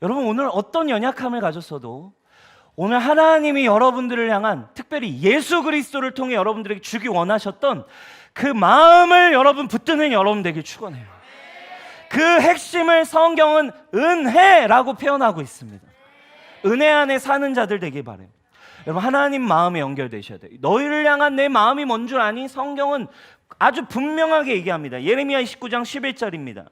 여러분, 오늘 어떤 연약함을 가졌어도 오늘 하나님이 여러분들을 향한, 특별히 예수 그리스도를 통해 여러분들에게 주기 원하셨던 그 마음을 여러분 붙드는 여러분 되길 축원해요. 그 핵심을 성경은 은혜라고 표현하고 있습니다. 은혜 안에 사는 자들 되길 바래요. 여러분, 하나님 마음에 연결되셔야 돼요. 너희를 향한 내 마음이 뭔 줄 아니? 성경은 아주 분명하게 얘기합니다. 예레미야 29장 11절입니다.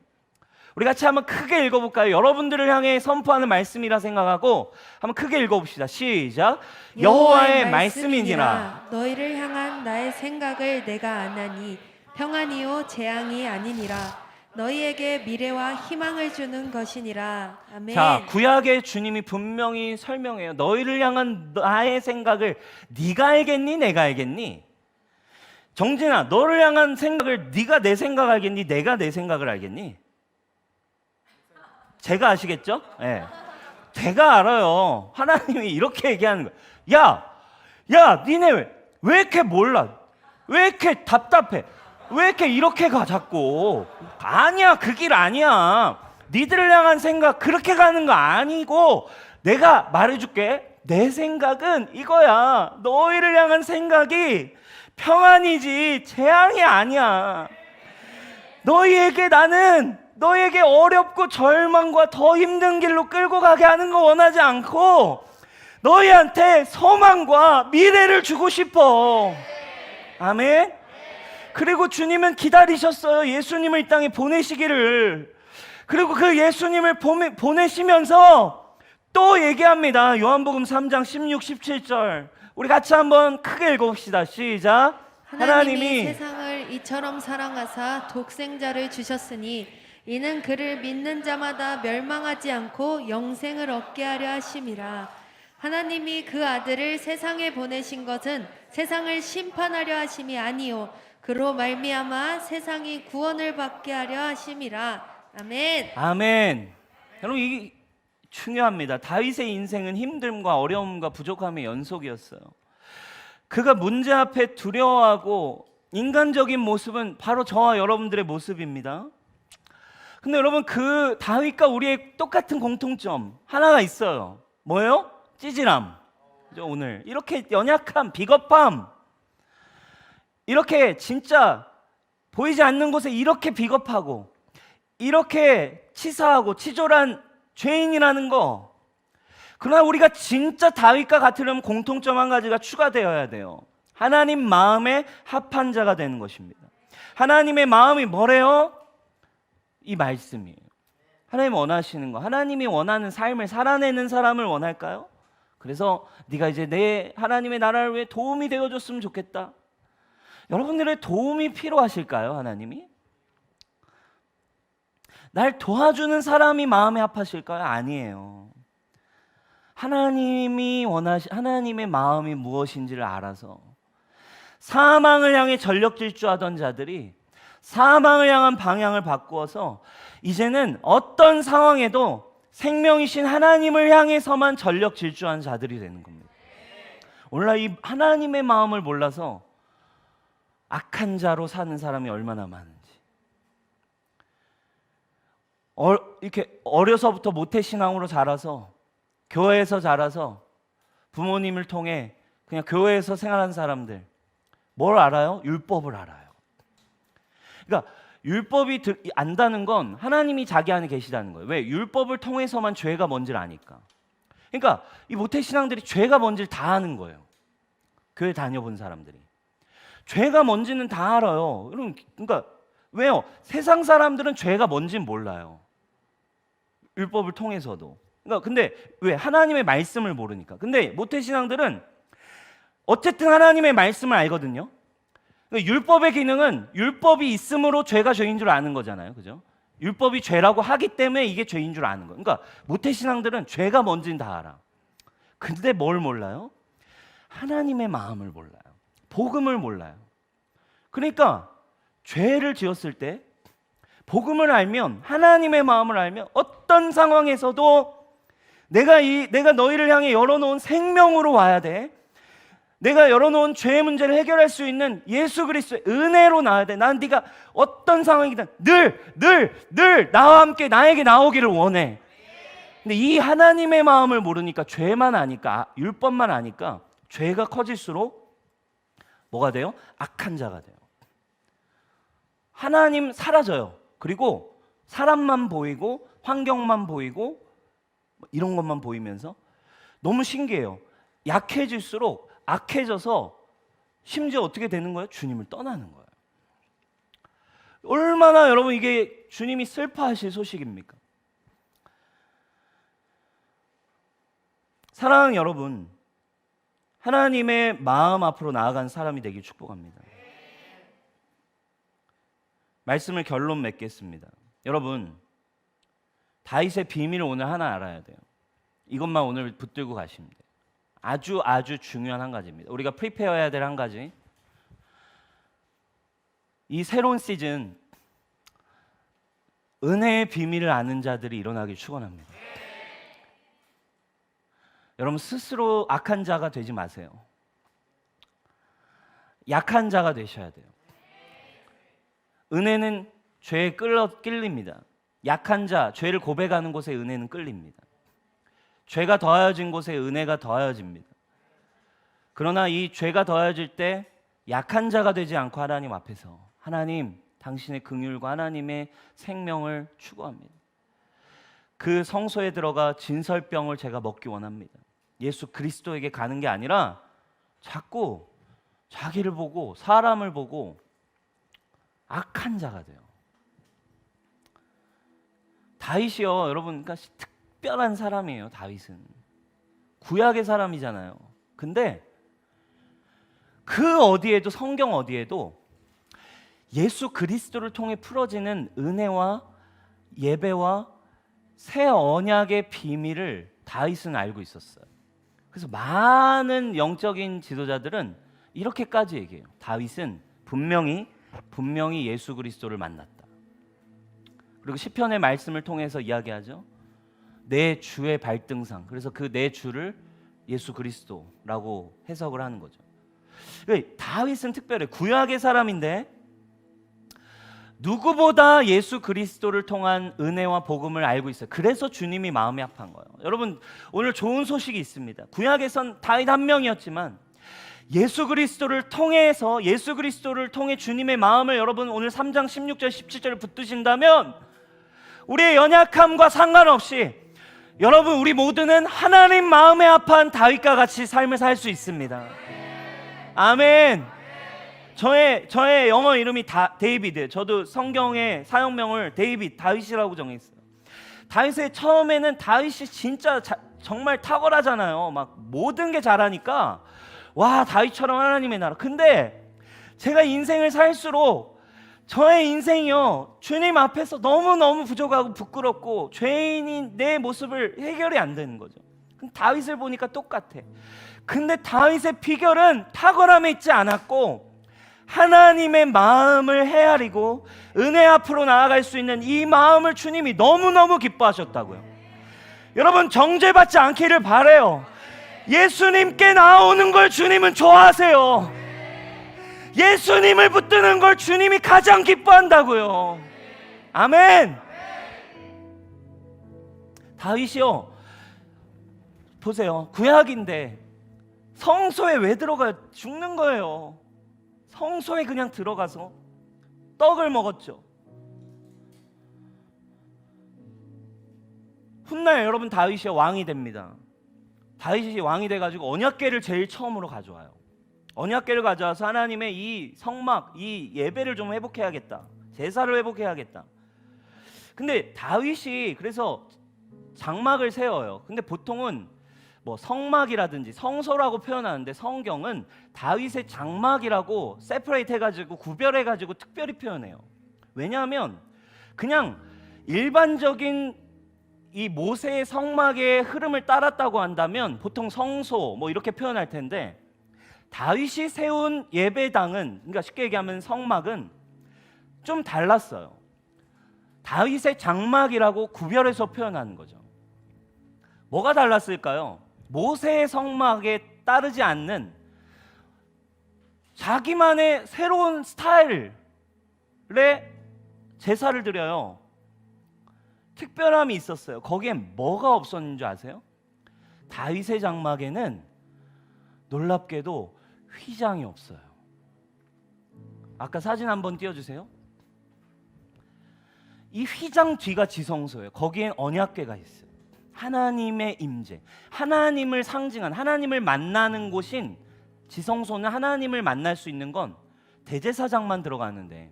우리 같이 한번 크게 읽어볼까요? 여러분들을 향해 선포하는 말씀이라 생각하고 한번 크게 읽어봅시다. 시작. 여호와의 말씀이니라. 너희를 향한 나의 생각을 내가 아나니 평안이요 재앙이 아니니라. 너희에게 미래와 희망을 주는 것이니라. 아멘. 자, 구약의 주님이 분명히 설명해요. 너희를 향한 나의 생각을 네가 알겠니? 내가 알겠니? 정진아, 너를 향한 생각을 네가 내 생각 알겠니? 내가 내 생각을 알겠니? 제가 아시겠죠? 네. 제가 알아요. 하나님이 이렇게 얘기하는 거야. 야, 니네 왜 이렇게 몰라? 왜 이렇게 답답해? 왜 이렇게 가 자꾸? 아니야, 그 길 아니야. 니들을 향한 생각 그렇게 가는 거 아니고 내가 말해줄게. 내 생각은 이거야. 너희를 향한 생각이 평안이지 재앙이 아니야. 나는 너에게 어렵고 절망과 더 힘든 길로 끌고 가게 하는 거 원하지 않고 너희한테 소망과 미래를 주고 싶어. 아멘. 그리고 주님은 기다리셨어요. 예수님을 이 땅에 보내시기를. 그리고 그 예수님을 보내시면서 또 얘기합니다. 요한복음 3장 16, 17절 우리 같이 한번 크게 읽어봅시다. 시작. 하나님이 세상을 이처럼 사랑하사 독생자를 주셨으니 이는 그를 믿는 자마다 멸망하지 않고 영생을 얻게 하려 하심이라. 하나님이 그 아들을 세상에 보내신 것은 세상을 심판하려 하심이 아니요 그로 말미암아 세상이 구원을 받게 하려 하심이라. 아멘. 아멘. 여러분, 이게 중요합니다. 다윗의 인생은 힘듦과 어려움과 부족함의 연속이었어요. 그가 문제 앞에 두려워하고 인간적인 모습은 바로 저와 여러분들의 모습입니다. 근데 여러분, 그 다윗과 우리의 똑같은 공통점 하나가 있어요. 뭐예요? 찌질함. 오늘 이렇게 연약함, 비겁함, 이렇게 진짜 보이지 않는 곳에 이렇게 비겁하고 이렇게 치사하고 치졸한 죄인이라는 거. 그러나 우리가 진짜 다윗과 같으려면 공통점 한 가지가 추가되어야 돼요. 하나님 마음에 합한 자가 되는 것입니다. 하나님의 마음이 뭐래요? 이 말씀이에요. 하나님 원하시는 거, 하나님이 원하는 삶을 살아내는 사람을 원할까요? 그래서 네가 이제 내 하나님의 나라를 위해 도움이 되어줬으면 좋겠다. 여러분들의 도움이 필요하실까요? 하나님이? 날 도와주는 사람이 마음에 합하실까요? 아니에요. 하나님의 마음이 무엇인지를 알아서 사망을 향해 전력 질주하던 자들이 사망을 향한 방향을 바꾸어서 이제는 어떤 상황에도 생명이신 하나님을 향해서만 전력 질주한 자들이 되는 겁니다. 오늘날 이 하나님의 마음을 몰라서 악한 자로 사는 사람이 얼마나 많은지. 이렇게 어려서부터 모태신앙으로 자라서 교회에서 자라서 부모님을 통해 그냥 교회에서 생활한 사람들 뭘 알아요? 율법을 알아요. 그러니까 율법이 안다는 건 하나님이 자기 안에 계시다는 거예요. 왜? 율법을 통해서만 죄가 뭔지를 아니까. 그러니까 이 모태신앙들이 죄가 뭔지를 다 아는 거예요. 교회 다녀본 사람들이 죄가 뭔지는 다 알아요. 그러니까 왜요? 세상 사람들은 죄가 뭔지는 몰라요. 율법을 통해서도. 그러니까 근데 왜? 하나님의 말씀을 모르니까. 근데 모태신앙들은 어쨌든 하나님의 말씀을 알거든요. 그러니까 율법의 기능은 율법이 있음으로 죄가 죄인 줄 아는 거잖아요. 그죠? 율법이 죄라고 하기 때문에 이게 죄인 줄 아는 거예요. 그러니까 모태신앙들은 죄가 뭔지는 다 알아. 근데 뭘 몰라요? 하나님의 마음을 몰라요. 복음을 몰라요. 그러니까 죄를 지었을 때 복음을 알면, 하나님의 마음을 알면 어떤 상황에서도 내가 너희를 향해 열어놓은 생명으로 와야 돼. 내가 열어놓은 죄의 문제를 해결할 수 있는 예수 그리스도의 은혜로 나와야 돼. 난 네가 어떤 상황이든 늘 나와 함께 나에게 나오기를 원해. 근데 이 하나님의 마음을 모르니까, 죄만 아니까, 율법만 아니까 죄가 커질수록 뭐가 돼요? 악한 자가 돼요. 하나님 사라져요. 그리고 사람만 보이고 환경만 보이고 이런 것만 보이면서 너무 신기해요. 약해질수록 악해져서 심지어 어떻게 되는 거예요? 주님을 떠나는 거예요. 얼마나 여러분 이게 주님이 슬퍼하실 소식입니까? 사랑하는 여러분, 하나님의 마음 앞으로 나아간 사람이 되길 축복합니다. 말씀을 결론 맺겠습니다. 여러분, 다윗의 비밀을 오늘 하나 알아야 돼요. 이것만 오늘 붙들고 가시면 돼요. 아주 중요한 한 가지입니다. 우리가 프리페어해야 될 한 가지. 이 새로운 시즌 은혜의 비밀을 아는 자들이 일어나길 축원합니다. 여러분 스스로 악한 자가 되지 마세요. 약한 자가 되셔야 돼요. 은혜는 죄에 끌립니다. 약한 자, 죄를 고백하는 곳에 은혜는 끌립니다. 죄가 더하여진 곳에 은혜가 더하여집니다. 그러나 이 죄가 더하여질 때 약한 자가 되지 않고 하나님 앞에서 하나님, 당신의 긍휼과 하나님의 생명을 추구합니다. 그 성소에 들어가 진설병을 제가 먹기 원합니다. 예수 그리스도에게 가는 게 아니라 자꾸 자기를 보고 사람을 보고 악한 자가 돼요. 다윗이요, 여러분, 그러니까 특별한 사람이에요. 다윗은 구약의 사람이잖아요. 근데 그 어디에도, 성경 어디에도 예수 그리스도를 통해 풀어지는 은혜와 예배와 새 언약의 비밀을 다윗은 알고 있었어요. 그래서 많은 영적인 지도자들은 이렇게까지 얘기해요. 다윗은 분명히 예수 그리스도를 만났다. 그리고 시편의 말씀을 통해서 이야기하죠. 내 주의 발등상. 그래서 그 내 주를 예수 그리스도라고 해석을 하는 거죠. 다윗은 특별해. 구약의 사람인데 누구보다 예수 그리스도를 통한 은혜와 복음을 알고 있어요. 그래서 주님이 마음이 아파한 거예요. 여러분, 오늘 좋은 소식이 있습니다. 구약에선 다윗 한 명이었지만 예수 그리스도를 통해서, 예수 그리스도를 통해 주님의 마음을 여러분 오늘 3장 16절 17절을 붙드신다면 우리의 연약함과 상관없이 여러분 우리 모두는 하나님 마음에 아파한 다윗과 같이 삶을 살 수 있습니다. 아멘. 저의 영어 이름이 데이비드. 저도 성경의 사용명을 다윗이라고 정했어요. 다윗의 처음에는 다윗이 진짜 정말 탁월하잖아요. 막 모든 게 잘하니까 와, 다윗처럼 하나님의 나라. 근데 제가 인생을 살수록 저의 인생이요, 주님 앞에서 너무너무 부족하고 부끄럽고 죄인인 내 모습을 해결이 안 되는 거죠. 다윗을 보니까 똑같아. 근데 다윗의 비결은 탁월함에 있지 않았고 하나님의 마음을 헤아리고 은혜 앞으로 나아갈 수 있는 이 마음을 주님이 너무너무 기뻐하셨다고요. 여러분, 정죄받지 않기를 바라요. 예수님께 나오는 걸 주님은 좋아하세요. 예수님을 붙드는 걸 주님이 가장 기뻐한다고요. 아멘. 다윗이요, 보세요. 구약인데 성소에 왜 들어가요? 죽는 거예요. 성소에 그냥 들어가서 떡을 먹었죠. 훗날 여러분 다윗이 왕이 됩니다. 다윗이 왕이 돼가지고 언약궤를 제일 처음으로 가져와요. 언약궤를 가져와서 하나님의 이 성막, 이 예배를 좀 회복해야겠다. 제사를 회복해야겠다. 근데 다윗이 그래서 장막을 세워요. 근데 보통은 뭐 성막이라든지 성소라고 표현하는데 성경은 다윗의 장막이라고 세퍼레이트 해가지고 구별해가지고 특별히 표현해요. 왜냐하면 그냥 일반적인 이 모세의 성막의 흐름을 따랐다고 한다면 보통 성소 뭐 이렇게 표현할 텐데 다윗이 세운 예배당은, 그러니까 쉽게 얘기하면 성막은 좀 달랐어요. 다윗의 장막이라고 구별해서 표현하는 거죠. 뭐가 달랐을까요? 모세의 성막에 따르지 않는 자기만의 새로운 스타일의 제사를 드려요. 특별함이 있었어요. 거기엔 뭐가 없었는 줄 아세요? 다윗의 장막에는 놀랍게도 휘장이 없어요. 아까 사진 한번 띄워주세요. 이 휘장 뒤가 지성소예요. 거기엔 언약궤가 있어요. 하나님의 임재, 하나님을 상징한, 하나님을 만나는 곳인 지성소는 하나님을 만날 수 있는 건 대제사장만 들어가는데,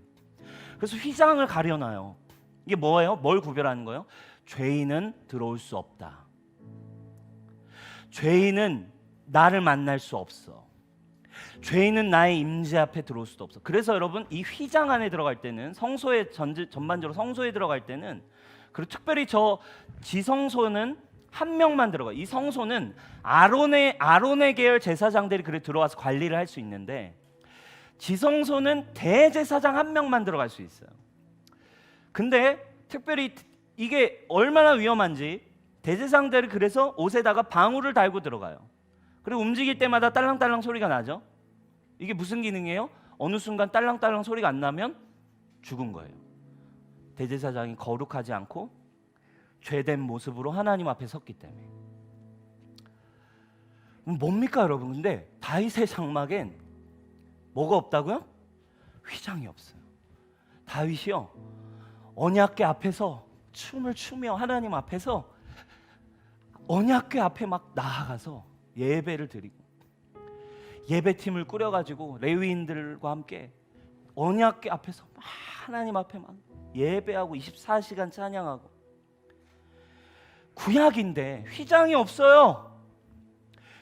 그래서 휘장을 가려놔요. 이게 뭐예요? 뭘 구별하는 거예요? 죄인은 들어올 수 없다. 죄인은 나를 만날 수 없어. 죄인은 나의 임재 앞에 들어올 수도 없어. 그래서 여러분, 이 휘장 안에 들어갈 때는, 성소에 전반적으로 성소에 들어갈 때는, 그리고 특별히 저 지성소는 한 명만 들어가요. 이 성소는 아론의 계열 제사장들이 그래 들어와서 관리를 할 수 있는데, 지성소는 대제사장 한 명만 들어갈 수 있어요. 근데 특별히 이게 얼마나 위험한지, 대제사장들이 그래서 옷에다가 방울을 달고 들어가요. 그리고 움직일 때마다 딸랑딸랑 소리가 나죠. 이게 무슨 기능이에요? 어느 순간 딸랑딸랑 소리가 안 나면 죽은 거예요. 대제사장이 거룩하지 않고 죄된 모습으로 하나님 앞에 섰기 때문에. 뭡니까 여러분? 근데 다윗의 장막엔 뭐가 없다고요? 휘장이 없어요. 다윗이요, 언약궤 앞에서 춤을 추며 하나님 앞에서 언약궤 앞에 막 나아가서 예배를 드리고, 예배팀을 꾸려가지고 레위인들과 함께 언약궤 앞에서 막 하나님 앞에 막 예배하고 24시간 찬양하고. 구약인데 휘장이 없어요.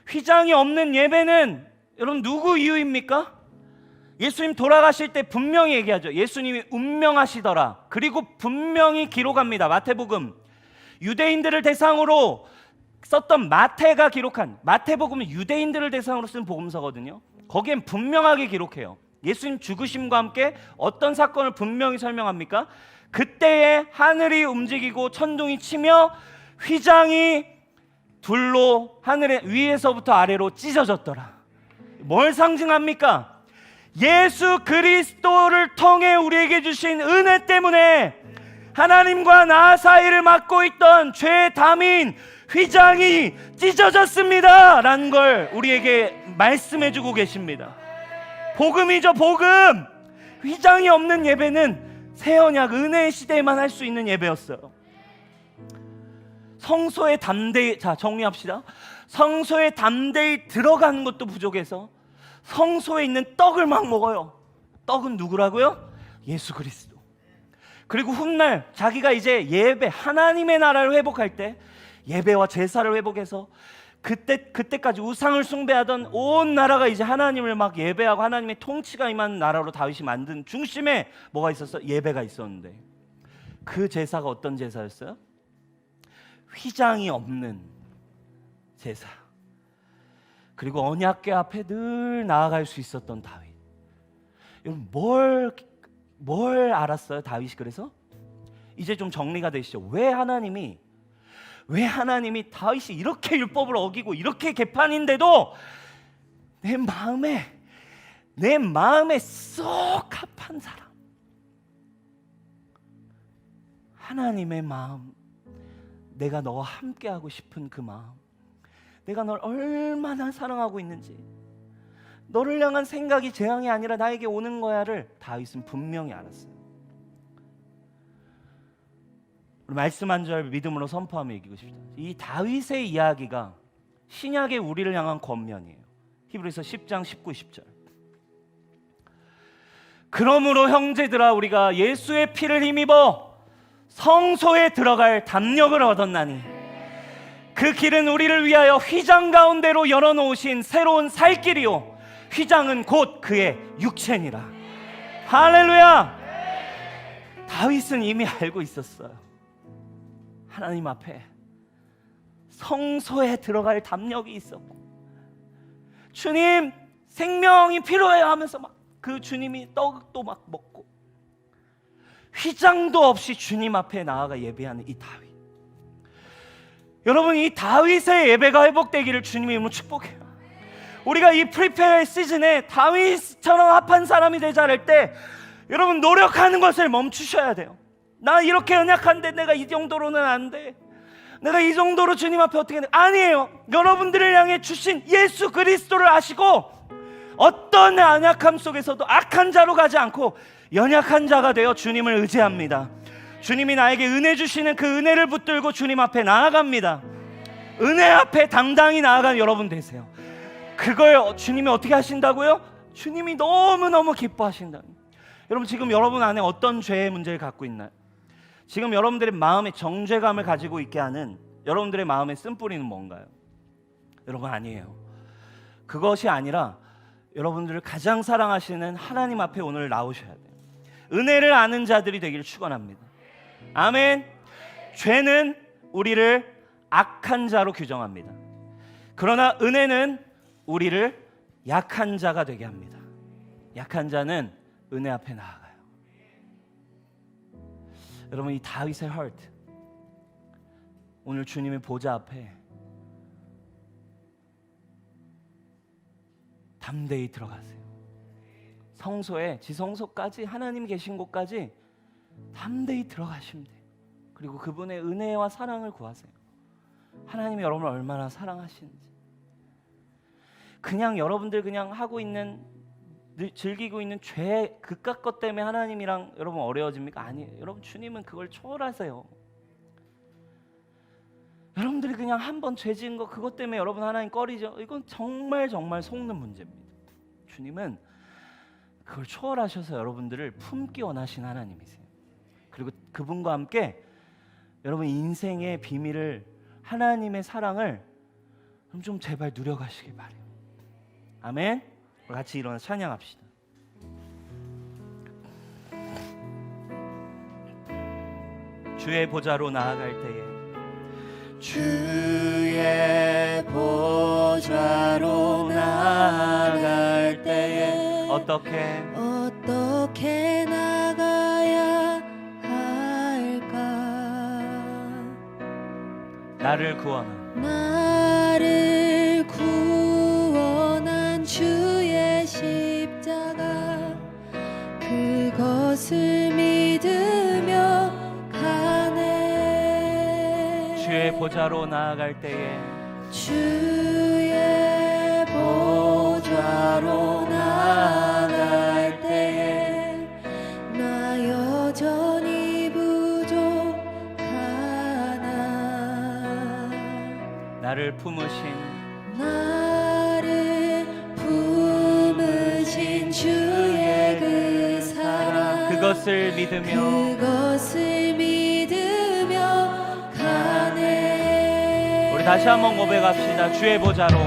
휘장이 없는 예배는 여러분 누구 이유입니까? 예수님 돌아가실 때 분명히 얘기하죠. 예수님이 운명하시더라. 그리고 분명히 기록합니다. 마태복음, 유대인들을 대상으로 썼던 마태가 기록한, 마태복음은 유대인들을 대상으로 쓴 복음서거든요. 거기엔 분명하게 기록해요. 예수님 죽으심과 함께 어떤 사건을 분명히 설명합니까? 그때에 하늘이 움직이고 천둥이 치며 휘장이 둘로 하늘의 위에서부터 아래로 찢어졌더라. 뭘 상징합니까? 예수 그리스도를 통해 우리에게 주신 은혜 때문에 하나님과 나 사이를 막고 있던 죄의 담인 휘장이 찢어졌습니다 라는 걸 우리에게 말씀해 주고 계십니다. 복음이죠, 복음. 휘장이 없는 예배는 새 언약 은혜의 시대에만 할 수 있는 예배였어요. 성소에 담대히, 자 정리합시다. 성소에 담대히 들어가는 것도 부족해서 성소에 있는 떡을 막 먹어요. 떡은 누구라고요? 예수 그리스도. 그리고 훗날 자기가 이제 예배, 하나님의 나라를 회복할 때 예배와 제사를 회복해서 그때까지 우상을 숭배하던 온 나라가 이제 하나님을 막 예배하고 하나님의 통치가 임하는 나라로 다윗이 만든 중심에 뭐가 있었어? 예배가 있었는데, 그 제사가 어떤 제사였어요? 휘장이 없는 제사. 그리고 언약궤 앞에 늘 나아갈 수 있었던 다윗. 여러분 뭘 알았어요 다윗이? 그래서 이제 좀 정리가 되시죠. 왜 하나님이 다윗이 이렇게 율법을 어기고 이렇게 개판인데도 내 마음에 쏙 합한 사람, 하나님의 마음, 내가 너와 함께하고 싶은 그 마음, 내가 널 얼마나 사랑하고 있는지, 너를 향한 생각이 재앙이 아니라 나에게 오는 거야를 다윗은 분명히 알았어요. 말씀 한 절 믿음으로 선포하며 이기고 싶다. 이 다윗의 이야기가 신약의 우리를 향한 권면이에요. 히브리서 10장 19, 20절. 그러므로 형제들아, 우리가 예수의 피를 힘입어 성소에 들어갈 담력을 얻었나니 그 길은 우리를 위하여 휘장 가운데로 열어놓으신 새로운 살 길이요 휘장은 곧 그의 육체니라. 할렐루야. 다윗은 이미 알고 있었어요. 하나님 앞에 성소에 들어갈 담력이 있었고, 주님 생명이 필요해요 하면서 막 그 주님이 떡도 막 먹고 휘장도 없이 주님 앞에 나아가 예배하는 이 다윗. 여러분, 이 다윗의 예배가 회복되기를 주님의 이름으로 축복해요. 우리가 이 프리페어 시즌에 다윗처럼 합한 사람이 되자 할 때 여러분 노력하는 것을 멈추셔야 돼요. 나 이렇게 연약한데 내가 이 정도로는 안 돼, 내가 이 정도로 주님 앞에 어떻게 돼? 아니에요. 여러분들을 향해 주신 예수 그리스도를 아시고 어떤 연약함 속에서도 악한 자로 가지 않고 연약한 자가 되어 주님을 의지합니다. 주님이 나에게 은혜 주시는 그 은혜를 붙들고 주님 앞에 나아갑니다. 은혜 앞에 당당히 나아가는 여러분 되세요. 그걸 주님이 어떻게 하신다고요? 주님이 너무너무 기뻐하신다. 여러분, 지금 여러분 안에 어떤 죄의 문제를 갖고 있나요? 지금 여러분들의 마음에 정죄감을 가지고 있게 하는 여러분들의 마음의 쓴뿌리는 뭔가요? 여러분, 아니에요. 그것이 아니라 여러분들을 가장 사랑하시는 하나님 앞에 오늘 나오셔야 돼요. 은혜를 아는 자들이 되기를 축원합니다. 아멘. 죄는 우리를 악한 자로 규정합니다. 그러나 은혜는 우리를 약한 자가 되게 합니다. 약한 자는 은혜 앞에 나아가요. 여러분, 이 다윗의 heart, 오늘 주님의 보좌 앞에 담대히 들어가세요. 성소에, 지성소까지, 하나님 계신 곳까지 담대히 들어가시면 돼요. 그리고 그분의 은혜와 사랑을 구하세요. 하나님이 여러분을 얼마나 사랑하시는지. 그냥 여러분들 그냥 하고 있는, 즐기고 있는 죄 그깟 것 때문에 하나님이랑 여러분 어려워집니까? 아니에요. 여러분, 주님은 그걸 초월하세요. 여러분들이 그냥 한번 죄 지은 거 그것 때문에 여러분 하나님 꺼리죠? 이건 정말 속는 문제입니다. 주님은 그걸 초월하셔서 여러분들을 품기 원하신 하나님이세요. 그리고 그분과 함께 여러분 인생의 비밀을, 하나님의 사랑을 좀 제발 누려가시길 바래요. 아멘. 우리 같이 일어나 찬양합시다. 주의 보좌로 나아갈 때에, 주의 보좌로 나아갈 때에 어떻게 나가야 할까? 나를 구원한 주의 십자가, 그것을 믿으며 가네. 주의 보좌로 나아갈 때에, 주의 보좌로 나아갈 때에 나 여전히 부족하나. 나를 품으신 주의 그 사랑, 그것을 믿으며 가네. 우리 다시 한번 고백합시다. 주의 보좌로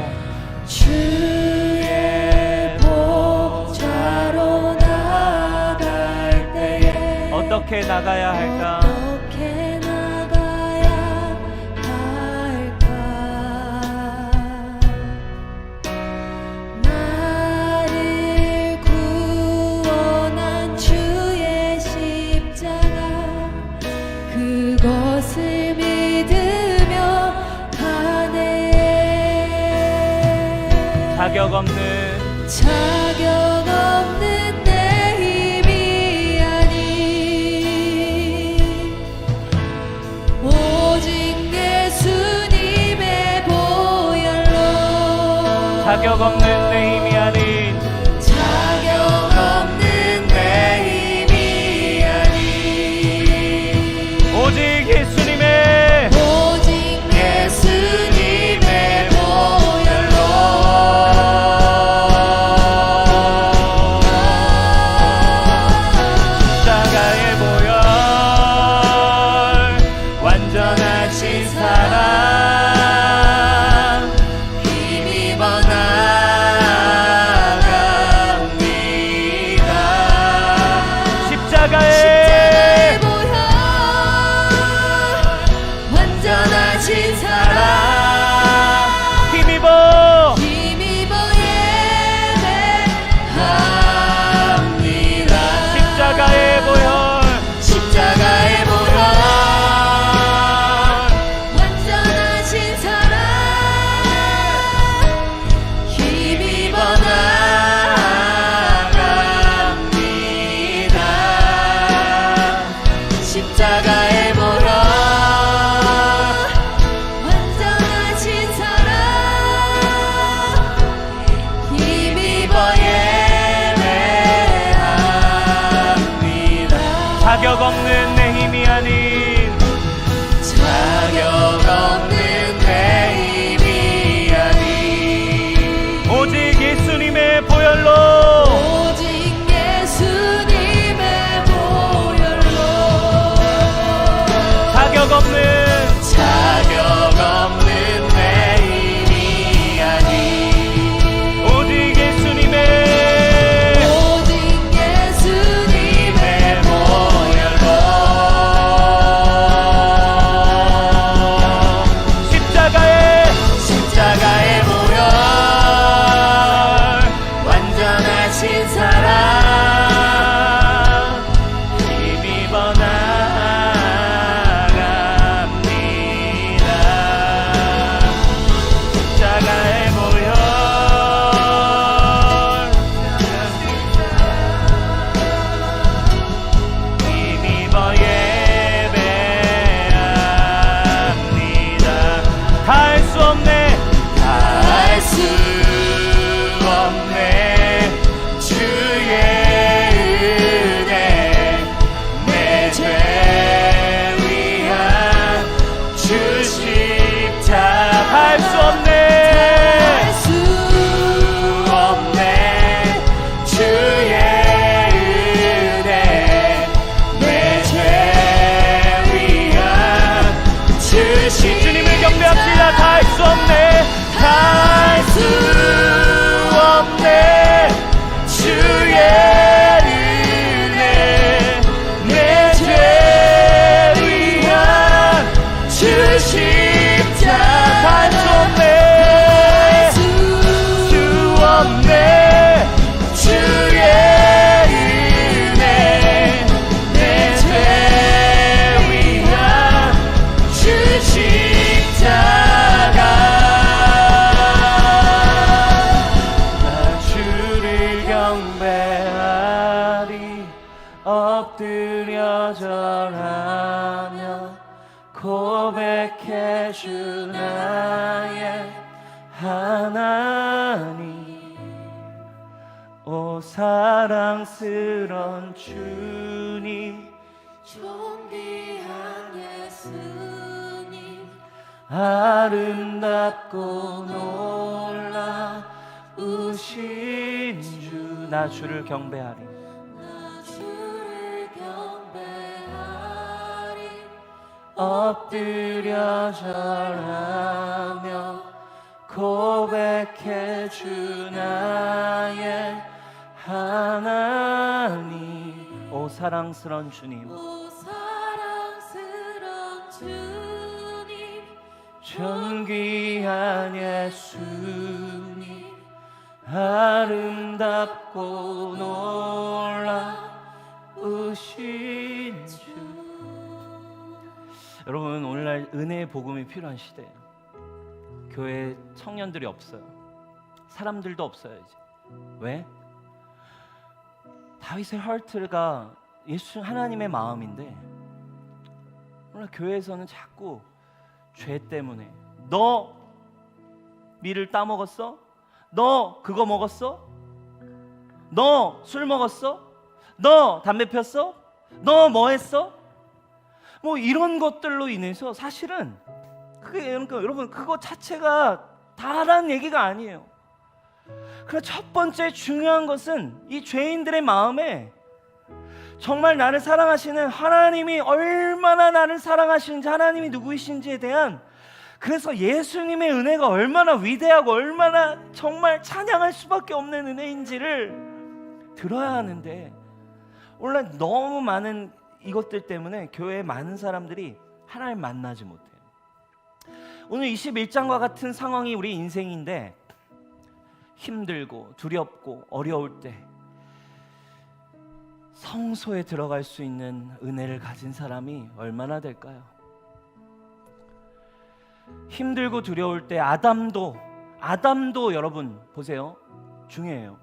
나아갈 때에 어떻게 나가야 할까? 어떻게 나가야 할까? 나를 구원한 주의 십자가, 그것을 믿으며 가네. 자격 없는 내 힘이 아닌 오직 예수님의 보혈로, 자격 없는 내 힘이 아닌 자격 없는 내 힘이 아닌 오직 예수님의 보혈로 십자가의 보혈, 완전하신 사랑 힘입어 나아갑니다. 십자가의 보혈, 완전하신 사랑 힘입어 예배합니다. 십자가의 보혈, 완전하신 사랑 힘입어 나아갑니다. 십자가의 보혈, 완전하신 십자가 할 수 없네 수 없네 주의 은혜 내 죄 위한 주신 주님을 경배합시다. 다 할 수 없네 다 할 수 없네 주의 은혜 내 죄 위한 주 십자가 할 수 없네 수 없네 주의 은혜 내 죄 위한 주 십자가 나 주를 경배하리 엎드려 절하며 고백해 주 나의 하나님 오 사랑스런 주님 존귀한 예수님 아름답고 놀라우신 주 나 주를 경배하리 나 주를 경배하리 엎드려 절하며 고백해 주 나의 하나님 오 사랑스런 주님 오 사랑스런 주님 존귀한 예수님 아름답고 놀라우신 주 여러분 오늘날 은혜의 복음이 필요한 시대예요. 교회에 청년들이 없어요. 사람들도 없어요 이제. 왜? 다윗의 하트가 예수 하나님의 마음인데 오늘 교회에서는 자꾸 죄 때문에 너 밀을 따먹었어? 너 그거 먹었어? 너 술 먹었어? 너 담배 폈어? 너 뭐 했어? 뭐 이런 것들로 인해서 사실은 그게 그러니까 여러분 그거 자체가 다란 얘기가 아니에요. 그래서 첫 번째 중요한 것은 이 죄인들의 마음에 정말 나를 사랑하시는 하나님이 얼마나 나를 사랑하시는지 하나님이 누구이신지에 대한 그래서 예수님의 은혜가 얼마나 위대하고 얼마나 정말 찬양할 수밖에 없는 은혜인지를 들어야 하는데 오늘 너무 많은 이것들 때문에 교회에 많은 사람들이 하나님 만나지 못해요. 오늘 21장과 같은 상황이 우리 인생인데 힘들고 두렵고 어려울 때 성소에 들어갈 수 있는 은혜를 가진 사람이 얼마나 될까요? 힘들고 두려울 때 아담도 여러분 보세요. 중요해요.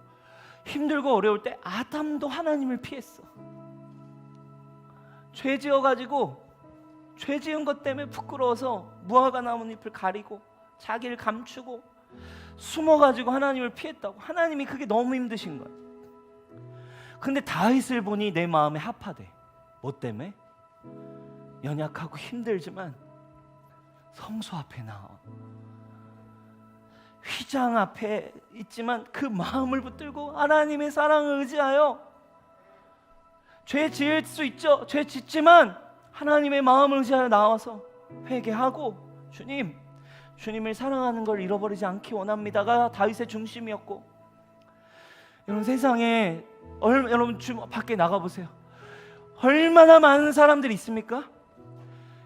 힘들고 어려울 때 아담도 하나님을 피했어. 죄 지어가지고 죄 지은 것 때문에 부끄러워서 무화과 나뭇잎을 가리고 자기를 감추고 숨어가지고 하나님을 피했다고. 하나님이 그게 너무 힘드신 거야. 근데 다윗을 보니 내 마음에 합하대. 뭐 때문에? 연약하고 힘들지만 성소 앞에 나와 휘장 앞에 있지만 그 마음을 붙들고 하나님의 사랑을 의지하여 죄 지을 수 있죠. 죄 짓지만 하나님의 마음을 의지하여 나와서 회개하고 주님을 사랑하는 걸 잃어버리지 않기 원합니다가 다윗의 중심이었고 여러분 세상에 여러분 밖에 나가보세요. 얼마나 많은 사람들이 있습니까?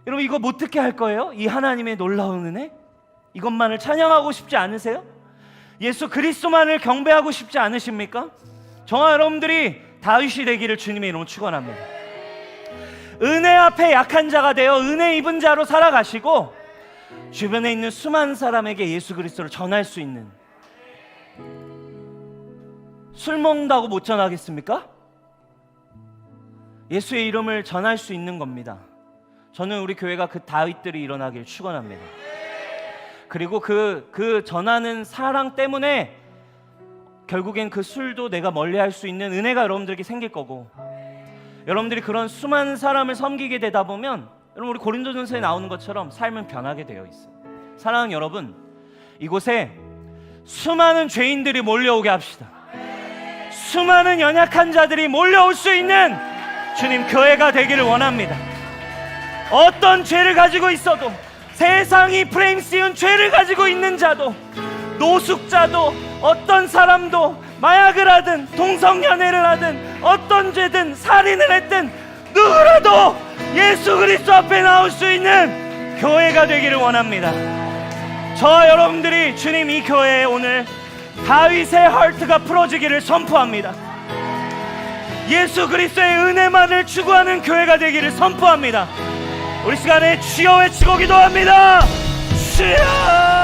여러분 이거 못 듣게 할 거예요? 이 하나님의 놀라운 은혜? 이것만을 찬양하고 싶지 않으세요? 예수 그리스도만을 경배하고 싶지 않으십니까? 저와 여러분들이 다윗이 되기를 주님의 이름으로 축원합니다. 은혜 앞에 약한 자가 되어 은혜 입은 자로 살아가시고 주변에 있는 수많은 사람에게 예수 그리스도를 전할 수 있는 술 먹는다고 못 전하겠습니까? 예수의 이름을 전할 수 있는 겁니다. 저는 우리 교회가 그 다윗들이 일어나길 축원합니다. 그리고 그 전하는 사랑 때문에 결국엔 그 술도 내가 멀리할 수 있는 은혜가 여러분들에게 생길 거고 여러분들이 그런 수많은 사람을 섬기게 되다 보면 여러분, 우리 고린도전서에 나오는 것처럼 삶은 변하게 되어 있어요. 사랑하는 여러분, 이곳에 수많은 죄인들이 몰려오게 합시다. 수많은 연약한 자들이 몰려올 수 있는 주님 교회가 되기를 원합니다. 어떤 죄를 가지고 있어도, 세상이 프레임 씌운 죄를 가지고 있는 자도, 노숙자도, 어떤 사람도, 마약을 하든 동성연애를 하든 어떤 죄든 살인을 했든 누구라도 예수 그리스도 앞에 나올 수 있는 교회가 되기를 원합니다. 저와 여러분들이 주님 이 교회에 오늘 다윗의 하트가 풀어지기를 선포합니다. 예수 그리스도의 은혜만을 추구하는 교회가 되기를 선포합니다. 우리 시간에 주여 외치고 기도합니다. 주여!